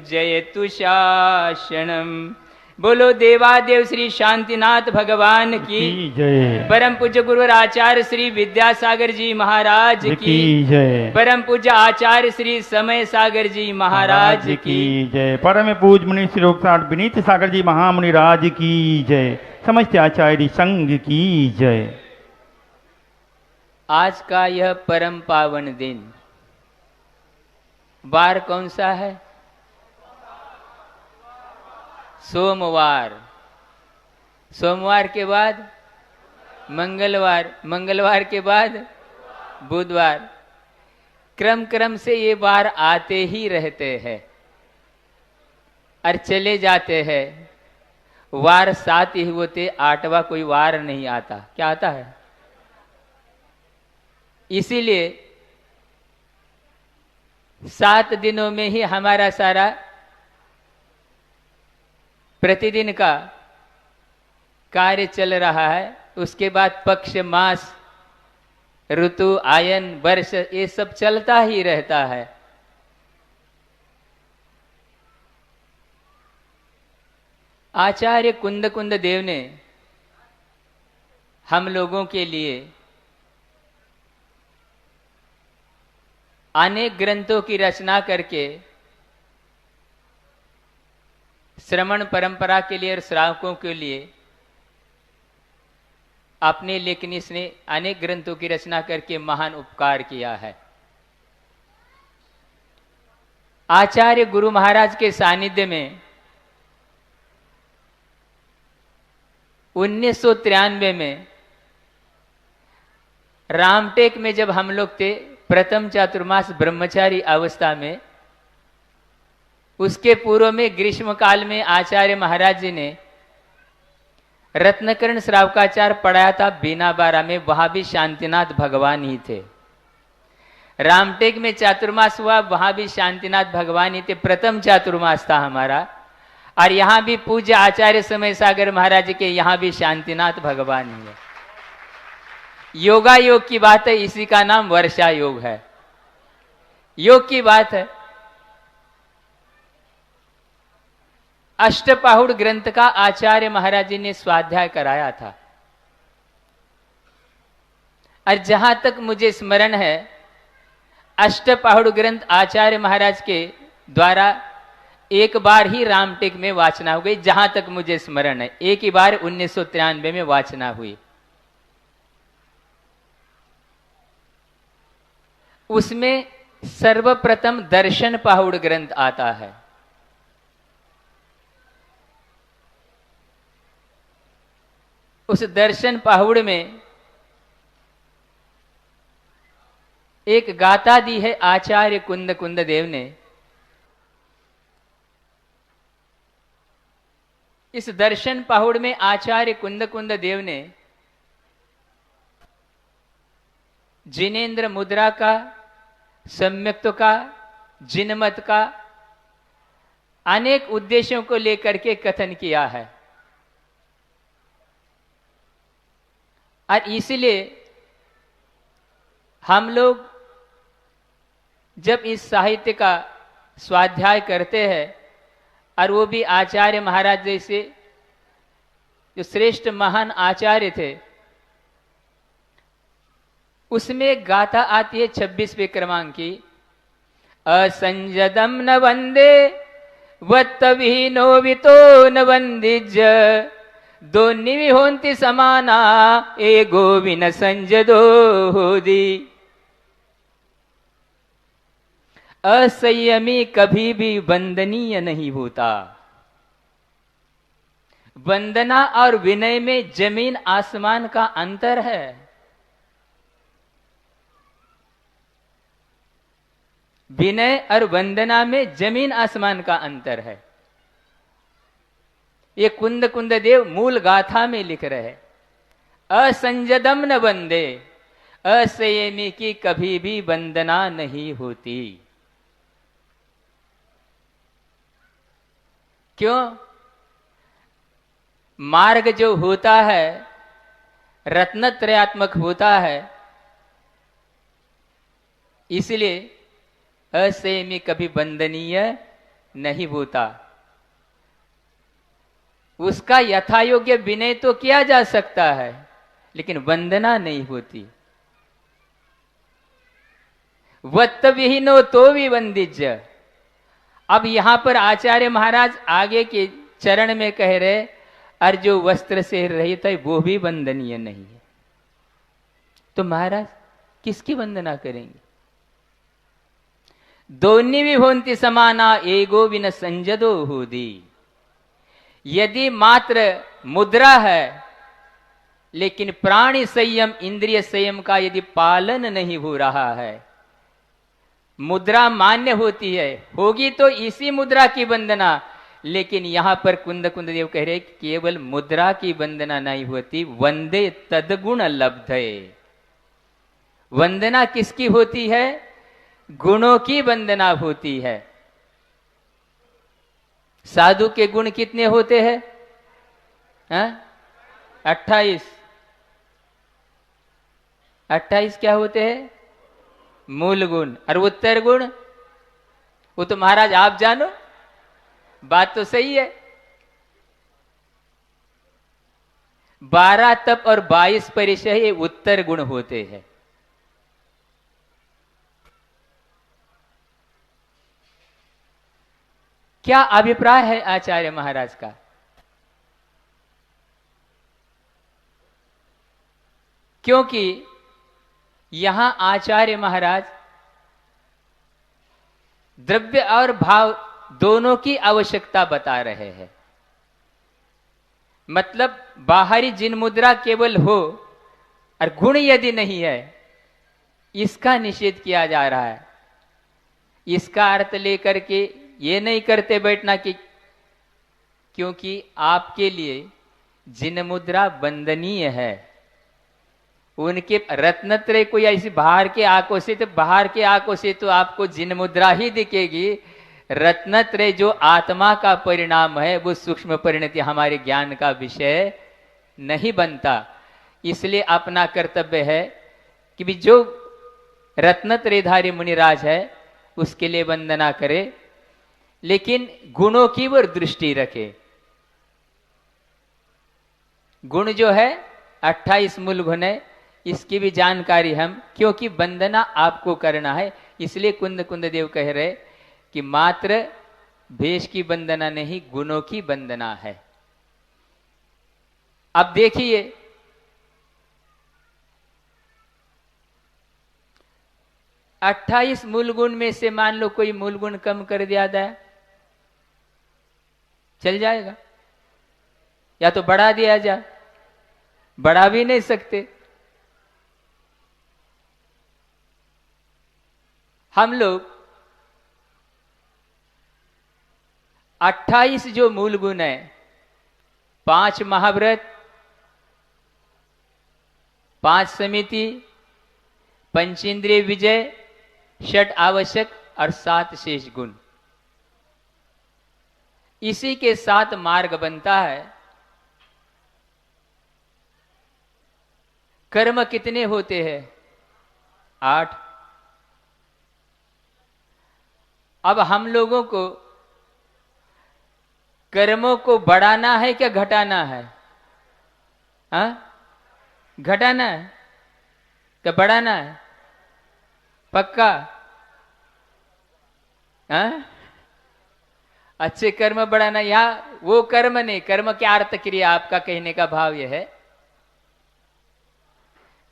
जयतु शासनम। बोलो देवादेव श्री शांतिनाथ भगवान की जय। परम पूज्य गुरुवर आचार्य श्री विद्यासागर जी महाराज की जय। परम पूज्य आचार्य श्री समय सागर जी महाराज की जय। परम पूज्य मुनि श्री लोकनाथ विनीत सागर जी महामुनि राज की जय। समस्त आचार्य संघ की जय। आज का यह परम पावन दिन, वार कौन सा है? सोमवार। सोमवार के बाद मंगलवार, मंगलवार के बाद बुधवार। क्रम क्रम से ये वार आते ही रहते हैं और चले जाते हैं। वार 7 ही होते, 8वां कोई वार नहीं आता। क्या आता है? इसीलिए 7 दिनों में ही हमारा सारा प्रतिदिन का कार्य चल रहा है। उसके बाद पक्ष मास ऋतु आयन वर्ष ये सब चलता ही रहता है। आचार्य कुंद कुंद देव ने हम लोगों के लिए अनेक ग्रंथों की रचना करके श्रवण परंपरा के लिए और श्रावकों के लिए अपने लेखनी ने अनेक ग्रंथों की रचना करके महान उपकार किया है। आचार्य गुरु महाराज के सानिध्य में 1993 में रामटेक में जब हम लोग थे प्रथम चातुर्मास ब्रह्मचारी अवस्था में, उसके पूर्व में ग्रीष्म काल में आचार्य महाराज जी ने रत्नकर्ण श्रावकाचार पढ़ाया था बीना बारा में। वहां भी शांतिनाथ भगवान ही थे। रामटेक में चातुर्मास हुआ, वहां भी शांतिनाथ भगवान ही थे। प्रथम चातुर्मास था हमारा। और यहां भी पूज्य आचार्य समय सागर महाराज के यहां भी शांतिनाथ भगवान ही है। योगा योग की बात है, इसी का नाम वर्षा योग है। योग की बात है। अष्टपाहुड़ ग्रंथ का आचार्य महाराज जी ने स्वाध्याय कराया था। और जहां तक मुझे स्मरण है, अष्टपाहुड़ ग्रंथ आचार्य महाराज के द्वारा एक बार ही रामटेक में वाचना हो गई। जहां तक मुझे स्मरण है, एक ही बार 1993 में वाचना हुई। उसमें सर्वप्रथम दर्शन पाहुड़ ग्रंथ आता है। उस दर्शन पाहुड़ में एक गाथा दी है आचार्य कुंद कुंद देव ने। इस दर्शन पाहुड़ में आचार्य कुंद कुंद देव ने जिनेन्द्र मुद्रा का, सम्यक्त्व का, जिनमत का अनेक उद्देश्यों को लेकर के कथन किया है। और इसलिए हम लोग जब इस साहित्य का स्वाध्याय करते हैं, और वो भी आचार्य महाराज जैसे जो श्रेष्ठ महान आचार्य थे, उसमें एक गाथा आती है 26वें क्रमांक की, असंजदम न वंदे वत्तविहीनो वितो न वंदिज दो निवि होंति समाना ए गोविन संजदो होदी। असंयमी कभी भी वंदनीय नहीं होता। वंदना और विनय में जमीन आसमान का अंतर है। विनय और वंदना में जमीन आसमान का अंतर है। ये कुंद कुंद देव मूल गाथा में लिख रहे हैं, असंजदम न वंदे, असंयमी की कभी भी वंदना नहीं होती। क्यों? मार्ग जो होता है रत्नत्रयात्मक होता है, इसलिए असंयमी कभी वंदनीय नहीं होता। उसका यथायोग्य विनय तो किया जा सकता है, लेकिन वंदना नहीं होती। वत्त विहीनो तो भी वंदिज। अब यहां पर आचार्य महाराज आगे के चरण में कह रहे, और जो वस्त्र से रहित है वो भी वंदनीय नहीं है। तो महाराज किसकी वंदना करेंगे? दोन्ही भी होंति समाना एगो विन संजदो होदी। यदि मात्र मुद्रा है, लेकिन प्राणी संयम इंद्रिय संयम का यदि पालन नहीं हो रहा है, मुद्रा मान्य होती है, होगी तो इसी मुद्रा की वंदना। लेकिन यहां पर कुंद कुंद देव कह रहे केवल मुद्रा की वंदना नहीं होती, वंदे तदगुण लब्धे। वंदना किसकी होती है? गुणों की वंदना होती है। साधु के गुण कितने होते हैं? 28। 28 क्या होते हैं? मूल गुण। और उत्तर गुण वो तो महाराज आप जानो, बात तो सही है। 12 तप और 22 परिचय ये उत्तर गुण होते हैं। क्या अभिप्राय है आचार्य महाराज का? क्योंकि यहां आचार्य महाराज द्रव्य और भाव दोनों की आवश्यकता बता रहे हैं। मतलब बाहरी जिन मुद्रा केवल हो और गुण यदि नहीं है, इसका निषेध किया जा रहा है। इसका अर्थ लेकर के ये नहीं करते बैठना कि क्योंकि आपके लिए जिन मुद्रा वंदनीय है, उनके रत्नत्रय कोई ऐसी बाहर के आंखों से, तो बाहर के आंखों से तो आपको जिन मुद्रा ही दिखेगी। रत्नत्रय जो आत्मा का परिणाम है, वो सूक्ष्म परिणति हमारे ज्ञान का विषय नहीं बनता। इसलिए अपना कर्तव्य है कि भी जो रत्नत्रयधारी मुनिराज है उसके लिए वंदना करे, लेकिन गुणों की ओर दृष्टि रखे। गुण जो है 28 मूल गुण है, इसकी भी जानकारी हम, क्योंकि वंदना आपको करना है। इसलिए कुंद कुंद देव कह रहे कि मात्र भेष की वंदना नहीं, गुणों की वंदना है। अब देखिए, अट्ठाईस मूल गुण में से मान लो कोई मूल गुण कम कर दिया जाए, चल जाएगा? या तो बढ़ा दिया जाए? बढ़ा भी नहीं सकते। हम लोग 28 जो मूल गुण है, 5 महाव्रत, 5 समिति, पंचेंद्रिय विजय, 6 आवश्यक और 7 शेष गुण, इसी के साथ मार्ग बनता है। कर्म कितने होते हैं? 8। अब हम लोगों को कर्मों को बढ़ाना है क्या घटाना है? हाँ, घटाना है क्या बढ़ाना है? पक्का? हाँ, अच्छे कर्म बढ़ाना। यहां वो कर्म नहीं, कर्म क्या अर्थ क्रिया, आपका कहने का भाव यह है।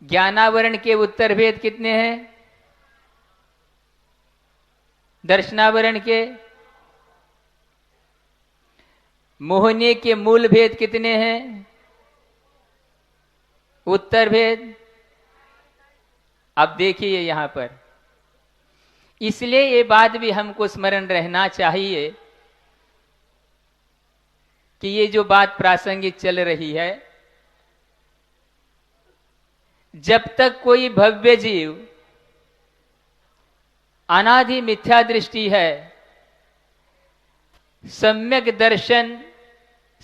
ज्ञानावरण के उत्तर भेद कितने हैं? दर्शनावरण के, मोहनीय के मूल भेद कितने हैं? उत्तर भेद। अब देखिए यहां पर, इसलिए ये बात भी हमको स्मरण रहना चाहिए कि ये जो बात प्रासंगिक चल रही है, जब तक कोई भव्य जीव अनादि मिथ्या दृष्टि है, सम्यक दर्शन,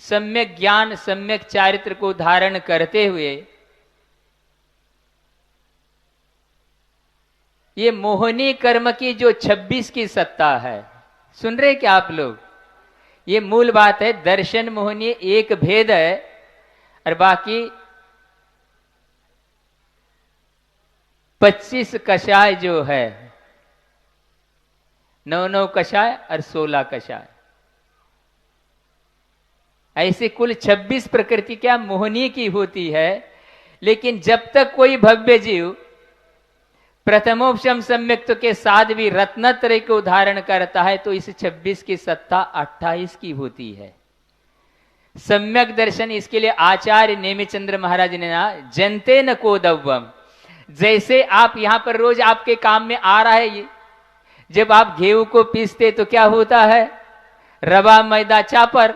सम्यक ज्ञान, सम्यक चारित्र को धारण करते हुए ये मोहनी कर्म की जो 26 की सत्ता है, सुन रहे क्या आप लोग? ये मूल बात है। दर्शन मोहनी एक भेद है और बाकी 25 कषाय जो है, 9 कषाय और 16 कषाय, ऐसे कुल 26 प्रकृति क्या मोहनी की होती है। लेकिन जब तक कोई भव्य जीव प्रथमोपशम सम्यक्त के साथ भी रत्नत्रय को धारण करता है तो इस 26 की सत्ता 28 की होती है। सम्यक दर्शन, इसके लिए आचार्य नेमिचंद्र महाराज ने ना, जनते न को दव्वम, जैसे आप यहां पर रोज आपके काम में आ रहा है ये, जब आप गेहूं को पीसते तो क्या होता है? रवा, मैदा, चापर,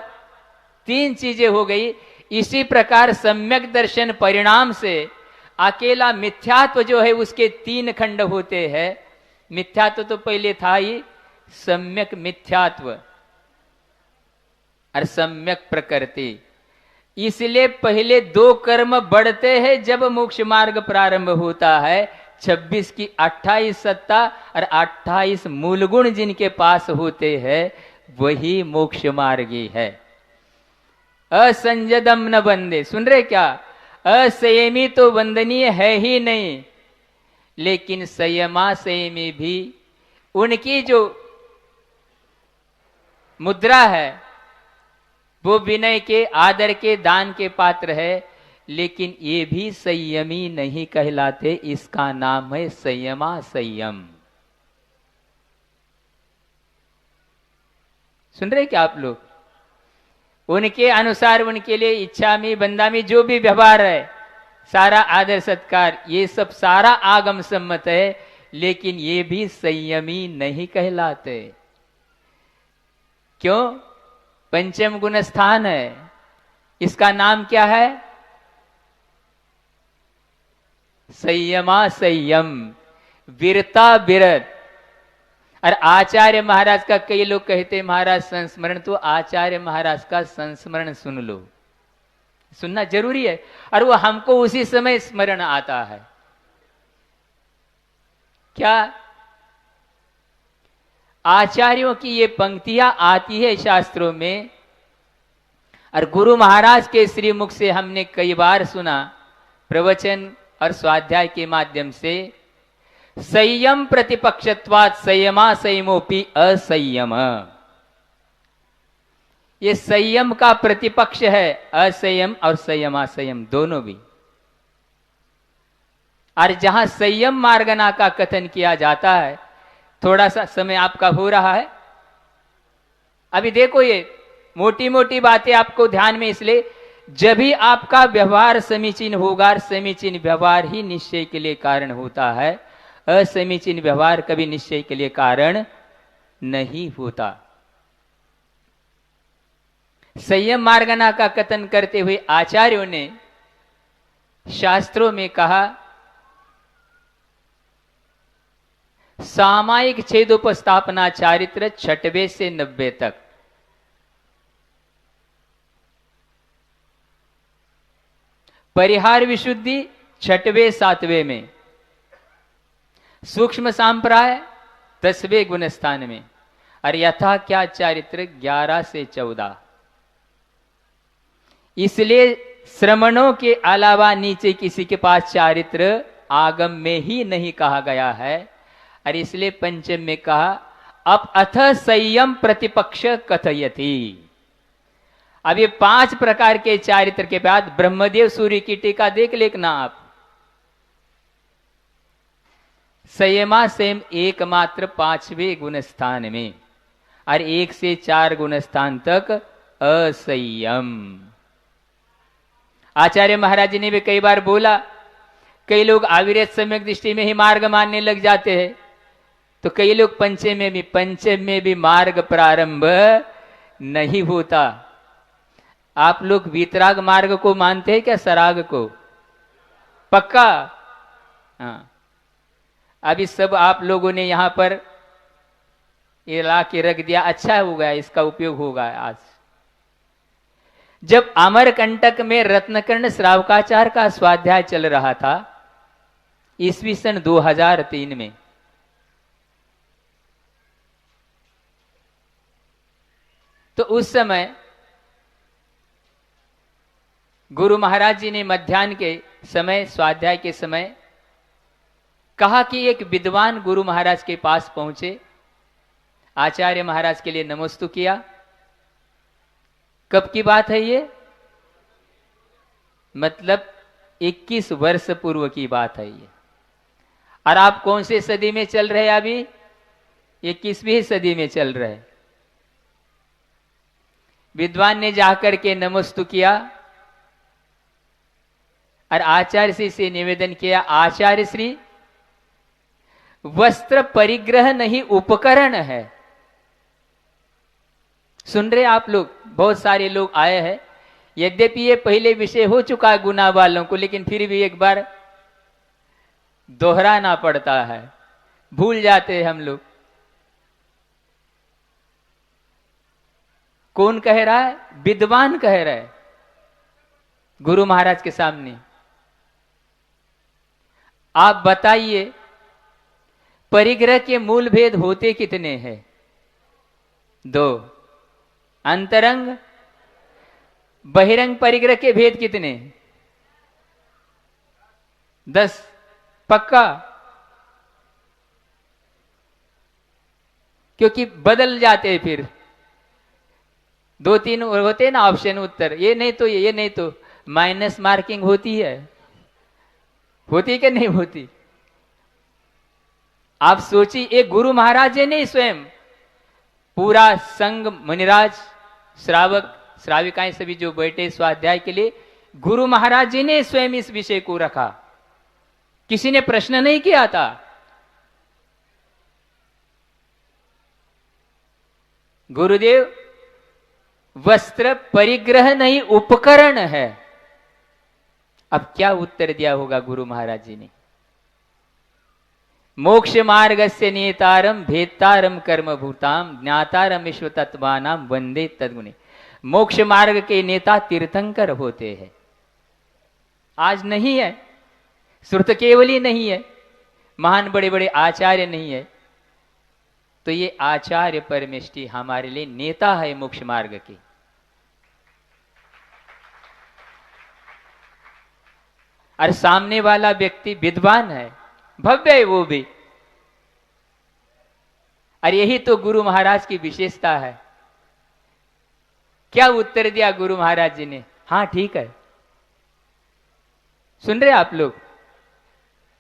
3 चीजें हो गई। इसी प्रकार सम्यक दर्शन परिणाम से अकेला मिथ्यात्व जो है उसके 3 खंड होते हैं। मिथ्यात्व तो पहले था ही, सम्यक मिथ्यात्व और सम्यक प्रकृति। इसलिए पहले 2 कर्म बढ़ते हैं जब मोक्ष मार्ग प्रारंभ होता है। 26 की 28 सत्ता और 28 मूल गुण जिनके पास होते हैं वही मोक्ष मार्गी है। असंजदम न बंदे, सुन रहे क्या? असंयमी तो वंदनीय है ही नहीं, लेकिन संयमा संयमी भी उनकी जो मुद्रा है वो विनय के, आदर के, दान के पात्र है, लेकिन ये भी संयमी नहीं कहलाते। इसका नाम है संयमा संयम। सुन रहे क्या आप लोग? उनके अनुसार, उनके लिए इच्छा में, बंदा में जो भी व्यवहार है, सारा आदर सत्कार, ये सब सारा आगम सम्मत है, लेकिन ये भी संयमी नहीं कहलाते। क्यों? पंचम गुण स्थान है, इसका नाम क्या है? संयमा संयम, वीरता विरत। और आचार्य महाराज का, कई लोग कहते महाराज संस्मरण, तो आचार्य महाराज का संस्मरण सुन लो, सुनना जरूरी है, और वो हमको उसी समय स्मरण आता है। क्या? आचार्यों की ये पंक्तियां आती है शास्त्रों में, और गुरु महाराज के श्रीमुख से हमने कई बार सुना, प्रवचन और स्वाध्याय के माध्यम से। संयम प्रतिपक्षत्वात् संयमा संयमोपि असंयम, ये संयम का प्रतिपक्ष है, असंयम और संयमा संयम दोनों भी। और जहां संयम मार्गना का कथन किया जाता है, थोड़ा सा समय आपका हो रहा है, अभी देखो ये मोटी मोटी बातें आपको ध्यान में, इसलिए जब भी आपका व्यवहार समीचीन होगा, समीचीन व्यवहार ही निश्चय के लिए कारण होता है, असमीचीन व्यवहार कभी निश्चय के लिए कारण नहीं होता। संयम मार्गना का कथन करते हुए आचार्यों ने शास्त्रों में कहा, सामायिक छेदोपस्थापना चारित्र 6वें से 90 तक, परिहार विशुद्धि 6वें 7वें में, सूक्ष्म सांप्राय 10वें गुण स्थान में, और यथा क्या चारित्र 11 से 14। इसलिए श्रमणों के अलावा नीचे किसी के पास चारित्र आगम में ही नहीं कहा गया है। और इसलिए पंचम में कहा अब अथ संयम प्रतिपक्ष कथयति। अब ये 5 प्रकार के चारित्र के बाद ब्रह्मदेव सूर्य की टीका देख लेना आप। संयमा सेम एकमात्र 5वें गुण स्थान में और 1 से 4 गुण स्थान तक असंयम। आचार्य महाराज जी ने भी कई बार बोला, कई लोग आविर्य सम्यक दृष्टि में ही मार्ग मानने लग जाते हैं, तो कई लोग पंचम में भी मार्ग प्रारंभ नहीं होता। आप लोग वीतराग मार्ग को मानते हैं क्या, सराग को? पक्का? हाँ। अभी सब आप लोगों ने यहां पर ये ला के रख दिया, अच्छा हो गया, इसका उपयोग होगा आज। जब अमरकंटक में रत्नकर्ण श्रावकाचार्य का स्वाध्याय चल रहा था ईस्वी सन 2003 में, तो उस समय गुरु महाराज जी ने मध्याह्न के समय, स्वाध्याय के समय कहा कि एक विद्वान गुरु महाराज के पास पहुंचे, आचार्य महाराज के लिए नमस्तु किया। कब की बात है ये? मतलब 21 वर्ष पूर्व की बात है ये। और आप कौन से सदी में चल रहे हैं अभी? 21वीं सदी में चल रहे। विद्वान ने जाकर के नमस्तु किया और आचार्य श्री से निवेदन किया, आचार्य श्री वस्त्र परिग्रह नहीं उपकरण है। सुन रहे आप लोग? बहुत सारे लोग आए हैं, यद्यपि ये पहले विषय हो चुका है गुना वालों को, लेकिन फिर भी एक बार दोहराना पड़ता है, भूल जाते हैं हम लोग। कौन कह रहा है? विद्वान कह रहा है गुरु महाराज के सामने। आप बताइए परिग्रह के मूल भेद होते कितने हैं? 2। अंतरंग बहिरंग परिग्रह के भेद कितने? 10। पक्का? क्योंकि बदल जाते हैं फिर 2-3 होते ना ऑप्शन उत्तर, ये नहीं तो ये नहीं तो माइनस मार्किंग होती है, होती कि नहीं होती? आप सोचिए, एक गुरु महाराज जी ने स्वयं पूरा संघ, मुनिराज, श्रावक, श्राविकाएं सभी जो बैठे स्वाध्याय के लिए, गुरु महाराज जी ने स्वयं इस विषय को रखा। किसी ने प्रश्न नहीं किया था। गुरुदेव वस्त्र परिग्रह नहीं उपकरण है। अब क्या उत्तर दिया होगा गुरु महाराज जी ने? मोक्ष मार्ग से नेतारम भेदतारम कर्म भूताम ज्ञातारम विश्व तत्वानाम वंदे तद्गुणे। मोक्ष मार्ग के नेता तीर्थंकर होते हैं। आज नहीं है, श्रुत केवली नहीं है, महान बड़े बड़े आचार्य नहीं है, तो ये आचार्य परमेष्टि हमारे लिए नेता है मोक्ष मार्ग के। और सामने वाला व्यक्ति विद्वान है, भव्य है वो भी। और यही तो गुरु महाराज की विशेषता है। क्या उत्तर दिया गुरु महाराज जी ने? हाँ ठीक है। सुन रहे आप लोग?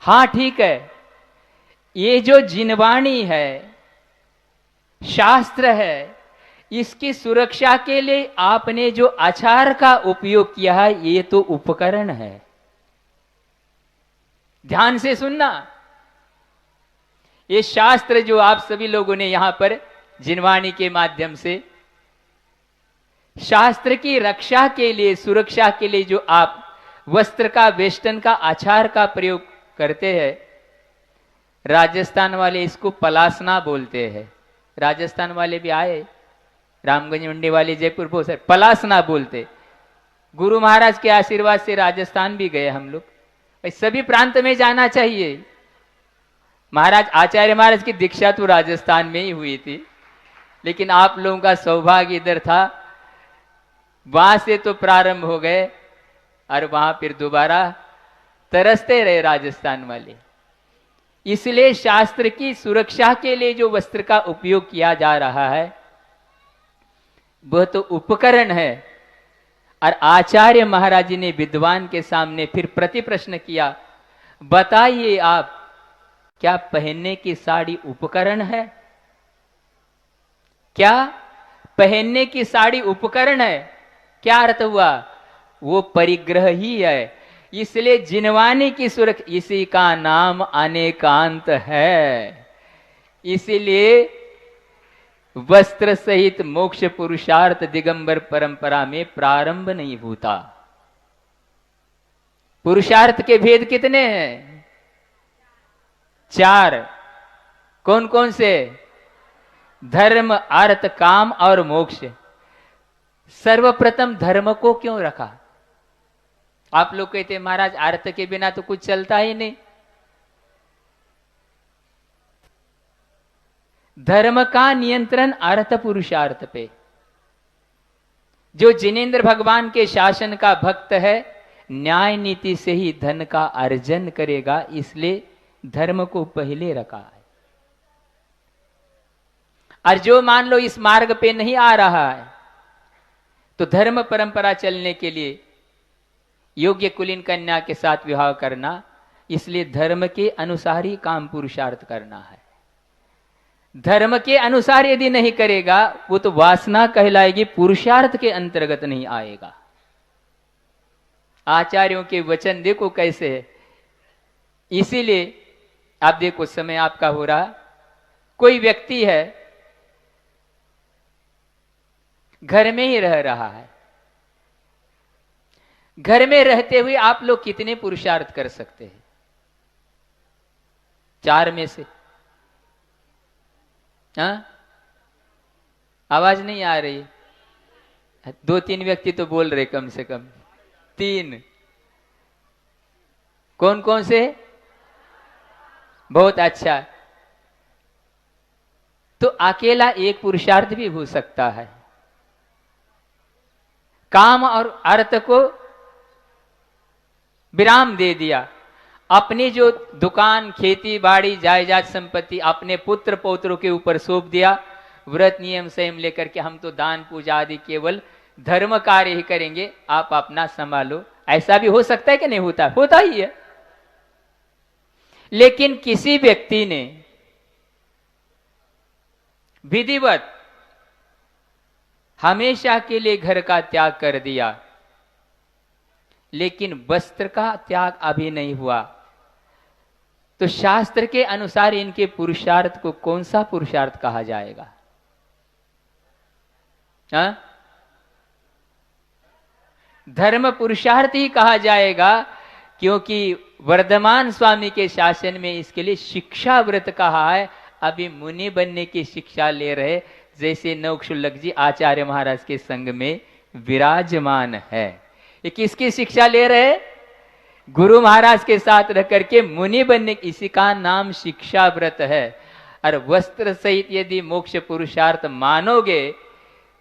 हाँ ठीक है। ये जो जिनवाणी है, शास्त्र है, इसकी सुरक्षा के लिए आपने जो आचार का उपयोग किया है, ये तो उपकरण है। ध्यान से सुनना। ये शास्त्र जो आप सभी लोगों ने यहां पर जिनवाणी के माध्यम से शास्त्र की रक्षा के लिए, सुरक्षा के लिए जो आप वस्त्र का, वेष्टन का, आचार का प्रयोग करते हैं, राजस्थान वाले इसको पलासना बोलते हैं। राजस्थान वाले भी आए, रामगंज मंडी वाले, जयपुर, बहुत सारे पलासना बोलते। गुरु महाराज के आशीर्वाद से राजस्थान भी गए हम लोग। सभी प्रांत में जाना चाहिए। महाराज आचार्य महाराज की दीक्षा तो राजस्थान में ही हुई थी, लेकिन आप लोगों का सौभाग्य इधर था, वहां से तो प्रारंभ हो गए और वहां फिर दोबारा तरसते रहे राजस्थान वाले। इसलिए शास्त्र की सुरक्षा के लिए जो वस्त्र का उपयोग किया जा रहा है वह तो उपकरण है। और आचार्य महाराज जी ने विद्वान के सामने फिर प्रति प्रश्न किया, बताइए आप, क्या पहनने की साड़ी उपकरण है? क्या पहनने की साड़ी उपकरण है? क्या अर्थ हुआ? वो परिग्रह ही है। इसलिए जिनवानी की सुरक्षा, इसी का नाम अनेकांत है। इसीलिए वस्त्र सहित मोक्ष पुरुषार्थ दिगंबर परंपरा में प्रारंभ नहीं होता। पुरुषार्थ के भेद कितने हैं? 4। कौन कौन से? धर्म, अर्थ, काम और मोक्ष। सर्वप्रथम धर्म को क्यों रखा? आप लोग कहते महाराज अर्थ के बिना तो कुछ चलता ही नहीं। धर्म का नियंत्रण अर्थ पुरुषार्थ पे। जो जिनेंद्र भगवान के शासन का भक्त है, न्याय नीति से ही धन का अर्जन करेगा, इसलिए धर्म को पहले रखा है। और जो मान लो इस मार्ग पे नहीं आ रहा है, तो धर्म परंपरा चलने के लिए योग्य कुलीन कन्या के साथ विवाह करना, इसलिए धर्म के अनुसार ही काम पुरुषार्थ करना है। धर्म के अनुसार यदि नहीं करेगा वो तो वासना कहलाएगी, पुरुषार्थ के अंतर्गत नहीं आएगा। आचार्यों के वचन देखो कैसे है। इसीलिए आप देखो समय आपका हो रहा, कोई व्यक्ति है घर में ही रह रहा है, घर में रहते हुए आप लोग कितने पुरुषार्थ कर सकते हैं? 4 में से? हाँ, आवाज नहीं आ रही? 2-3 व्यक्ति तो बोल रहे, कम से कम 3। कौन कौन से? बहुत अच्छा। तो अकेला एक पुरुषार्थ भी हो सकता है। काम और अर्थ को विराम दे दिया। अपनी जो दुकान, खेती बाड़ी, जायदाद संपत्ति अपने पुत्र पौत्रों के ऊपर सौंप दिया। व्रत नियम संयम लेकर के हम तो दान पूजा आदि केवल धर्म कार्य ही करेंगे, आप अपना संभालो। ऐसा भी हो सकता है कि नहीं होता? होता ही है। लेकिन किसी व्यक्ति ने विधिवत हमेशा के लिए घर का त्याग कर दिया, लेकिन वस्त्र का त्याग अभी नहीं हुआ, तो शास्त्र के अनुसार इनके पुरुषार्थ को कौन सा पुरुषार्थ कहा जाएगा? हाँ? धर्म पुरुषार्थ ही कहा जाएगा, क्योंकि वर्धमान स्वामी के शासन में इसके लिए शिक्षा व्रत कहा है। अभी मुनि बनने की शिक्षा ले रहे, जैसे नवक्षुल्लक जी आचार्य महाराज के संग में विराजमान है। ये किसकी शिक्षा ले रहे? गुरु महाराज के साथ रह करके मुनि बनने, इसी का नाम शिक्षा व्रत है। और वस्त्र सहित यदि मोक्ष पुरुषार्थ मानोगे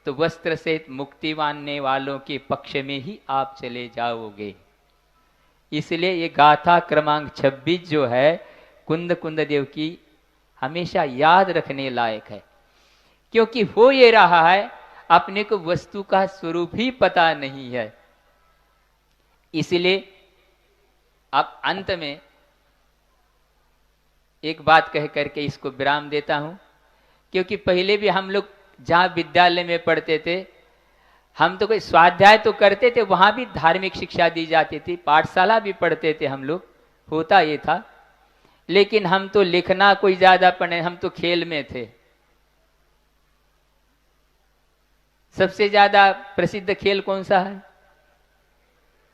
तो वस्त्र सहित मुक्ति मानने वालों के पक्ष में ही आप चले जाओगे। इसलिए ये गाथा क्रमांक 26 जो है कुंद कुंद देव की, हमेशा याद रखने लायक है। क्योंकि हो ये रहा है, अपने को वस्तु का स्वरूप ही पता नहीं है। इसलिए अब अंत में एक बात कह करके इसको विराम देता हूं, क्योंकि पहले भी हम लोग जहां विद्यालय में पढ़ते थे, हम तो कोई स्वाध्याय तो करते थे, वहां भी धार्मिक शिक्षा दी जाती थी, पाठशाला भी पढ़ते थे हम लोग, होता ये था। लेकिन हम तो लिखना कोई ज्यादा पढ़े, हम तो खेल में थे। सबसे ज्यादा प्रसिद्ध खेल कौन सा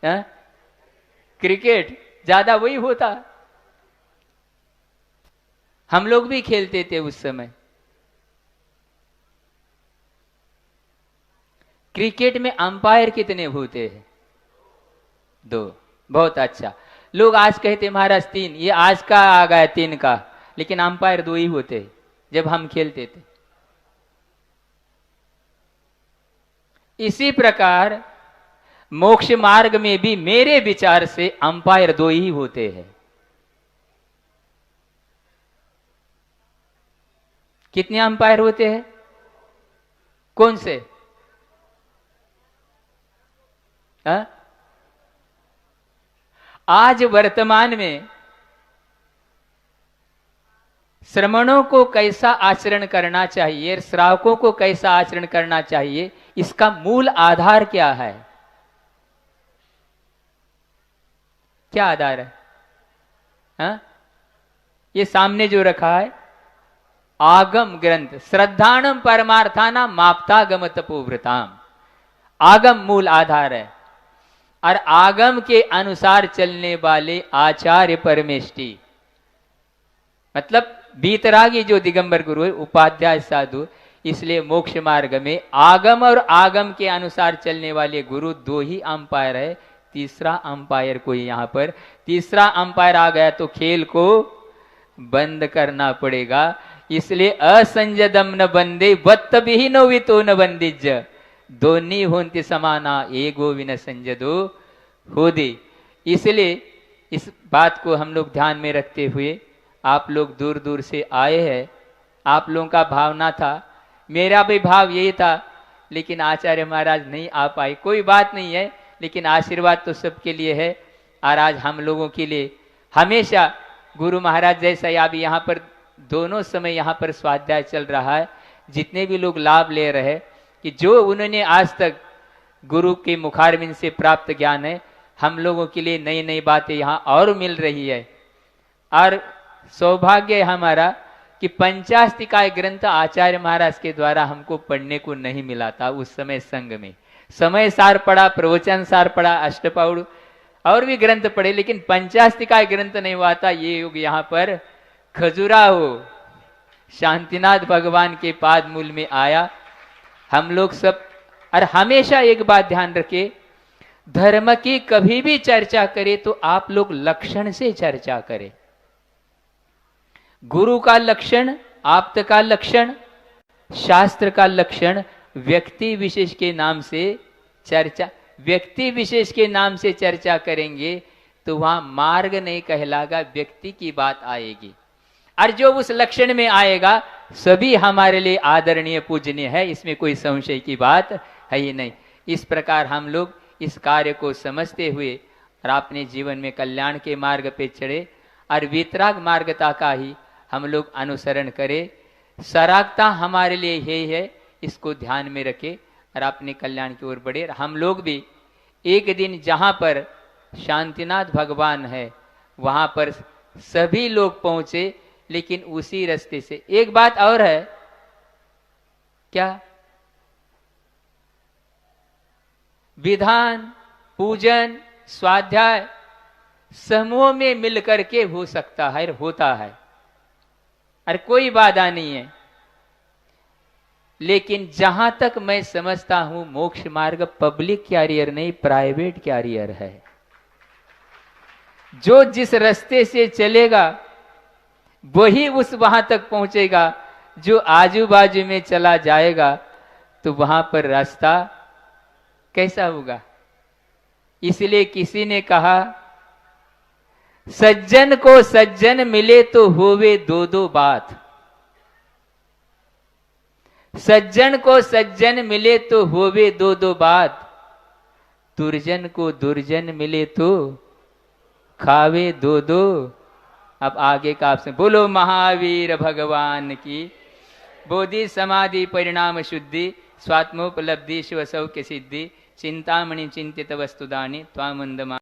है? क्रिकेट, ज्यादा वही होता। हम लोग भी खेलते थे उस समय। क्रिकेट में अंपायर कितने होते हैं? 2। बहुत अच्छा। लोग आज कहते महाराज 3, ये आज का आ गया 3 का, लेकिन अंपायर 2 ही होते जब हम खेलते थे। इसी प्रकार मोक्ष मार्ग में भी मेरे विचार से अंपायर दो ही होते हैं। कितने अंपायर होते हैं? कौन से? हा? आज वर्तमान में श्रमणों को कैसा आचरण करना चाहिए, श्रावकों को कैसा आचरण करना चाहिए, इसका मूल आधार क्या है? क्या आधार है? हा? ये सामने जो रखा है आगम ग्रंथ, श्रद्धानम परमार्थानाम माप्तागम तपोव्रताम। आगम मूल आधार है और आगम के अनुसार चलने वाले आचार्य परमेष्टि, मतलब बीतरागी जो दिगंबर गुरु है, उपाध्याय साधु। इसलिए मोक्ष मार्ग में आगम और आगम के अनुसार चलने वाले गुरु दो ही अंपायर है, तीसरा अंपायर कोई यहां पर तीसरा अंपायर आ गया तो खेल को बंद करना पड़ेगा। इसलिए असंजदम न बंदे वत्त विहीनो वितो न बंदिज, दोनी होंति समाना एगो विन संजदो हो दे। इसलिए इस बात को हम लोग ध्यान में रखते हुए, आप लोग दूर दूर से आए हैं, आप लोगों का भावना था, मेरा भी भाव यही था, लेकिन आचार्य महाराज नहीं आ पाए। कोई बात नहीं है, लेकिन आशीर्वाद तो सबके लिए है। और आज हम लोगों के लिए हमेशा गुरु महाराज जैसा अभी यहाँ पर दोनों समय यहाँ पर स्वाध्याय चल रहा है, जितने भी लोग लाभ ले रहे हैं कि जो उन्होंने आज तक गुरु के मुखारबिंद से प्राप्त ज्ञान है, हम लोगों के लिए नई नई बातें यहाँ और मिल रही है। और सौभाग्य है हमारा कि पंचास्तिकाय ग्रंथ आचार्य महाराज के द्वारा हमको पढ़ने को नहीं मिला था उस समय संघ में। समय सार पढ़ा, प्रवचन सार पढ़ा, अष्टपाउड़ और भी ग्रंथ पढ़े, लेकिन पंचास्तिकाय ग्रंथ नहीं हुआ था। ये युग यहाँ पर खजुराहो शांतिनाथ भगवान के पाद मूल में आया। हम लोग सब, और हमेशा एक बात ध्यान रखे, धर्म की कभी भी चर्चा करे तो आप लोग लक्षण से चर्चा करें। गुरु का लक्षण, आप्त का लक्षण, शास्त्र का लक्षण, व्यक्ति विशेष के नाम से चर्चा, व्यक्ति विशेष के नाम से चर्चा करेंगे तो वहां मार्ग नहीं कहलागा, व्यक्ति की बात आएगी। और जो उस लक्षण में आएगा सभी हमारे लिए आदरणीय पूजनीय है, इसमें कोई संशय की बात है ही नहीं। इस प्रकार हम लोग इस कार्य को समझते हुए और अपने जीवन में कल्याण के मार्ग पे चढ़े और वितराग मार्गता का ही हम लोग अनुसरण करें। सरागता हमारे लिए यही है, इसको ध्यान में रखे और अपने कल्याण की ओर बढ़े। हम लोग भी एक दिन जहाँ पर शांतिनाथ भगवान है वहाँ पर सभी लोग पहुँचे, लेकिन उसी रास्ते से। एक बात और है, क्या? विधान, पूजन, स्वाध्याय समूह में मिलकर के हो सकता है, होता है, और कोई बाधा नहीं है। लेकिन जहां तक मैं समझता हूं मोक्ष मार्ग पब्लिक कैरियर नहीं, प्राइवेट कैरियर है। जो जिस रास्ते से चलेगा वही उस वहां तक पहुंचेगा। जो आजू बाजू में चला जाएगा तो वहां पर रास्ता कैसा होगा? इसलिए किसी ने कहा, सज्जन को सज्जन मिले तो होवे दो दो बात। सज्जन को सज्जन मिले तो होवे दो दो बात, दुर्जन को दुर्जन मिले तो खावे दो दो। अब आगे का आपसे बोलो महावीर भगवान की। बोधि समाधि परिणाम शुद्धि, स्वात्मोपलब्धि शिव सौख्य सिद्धि, चिंतामणि चिंतित वस्तुदानी त्वामुंदमा।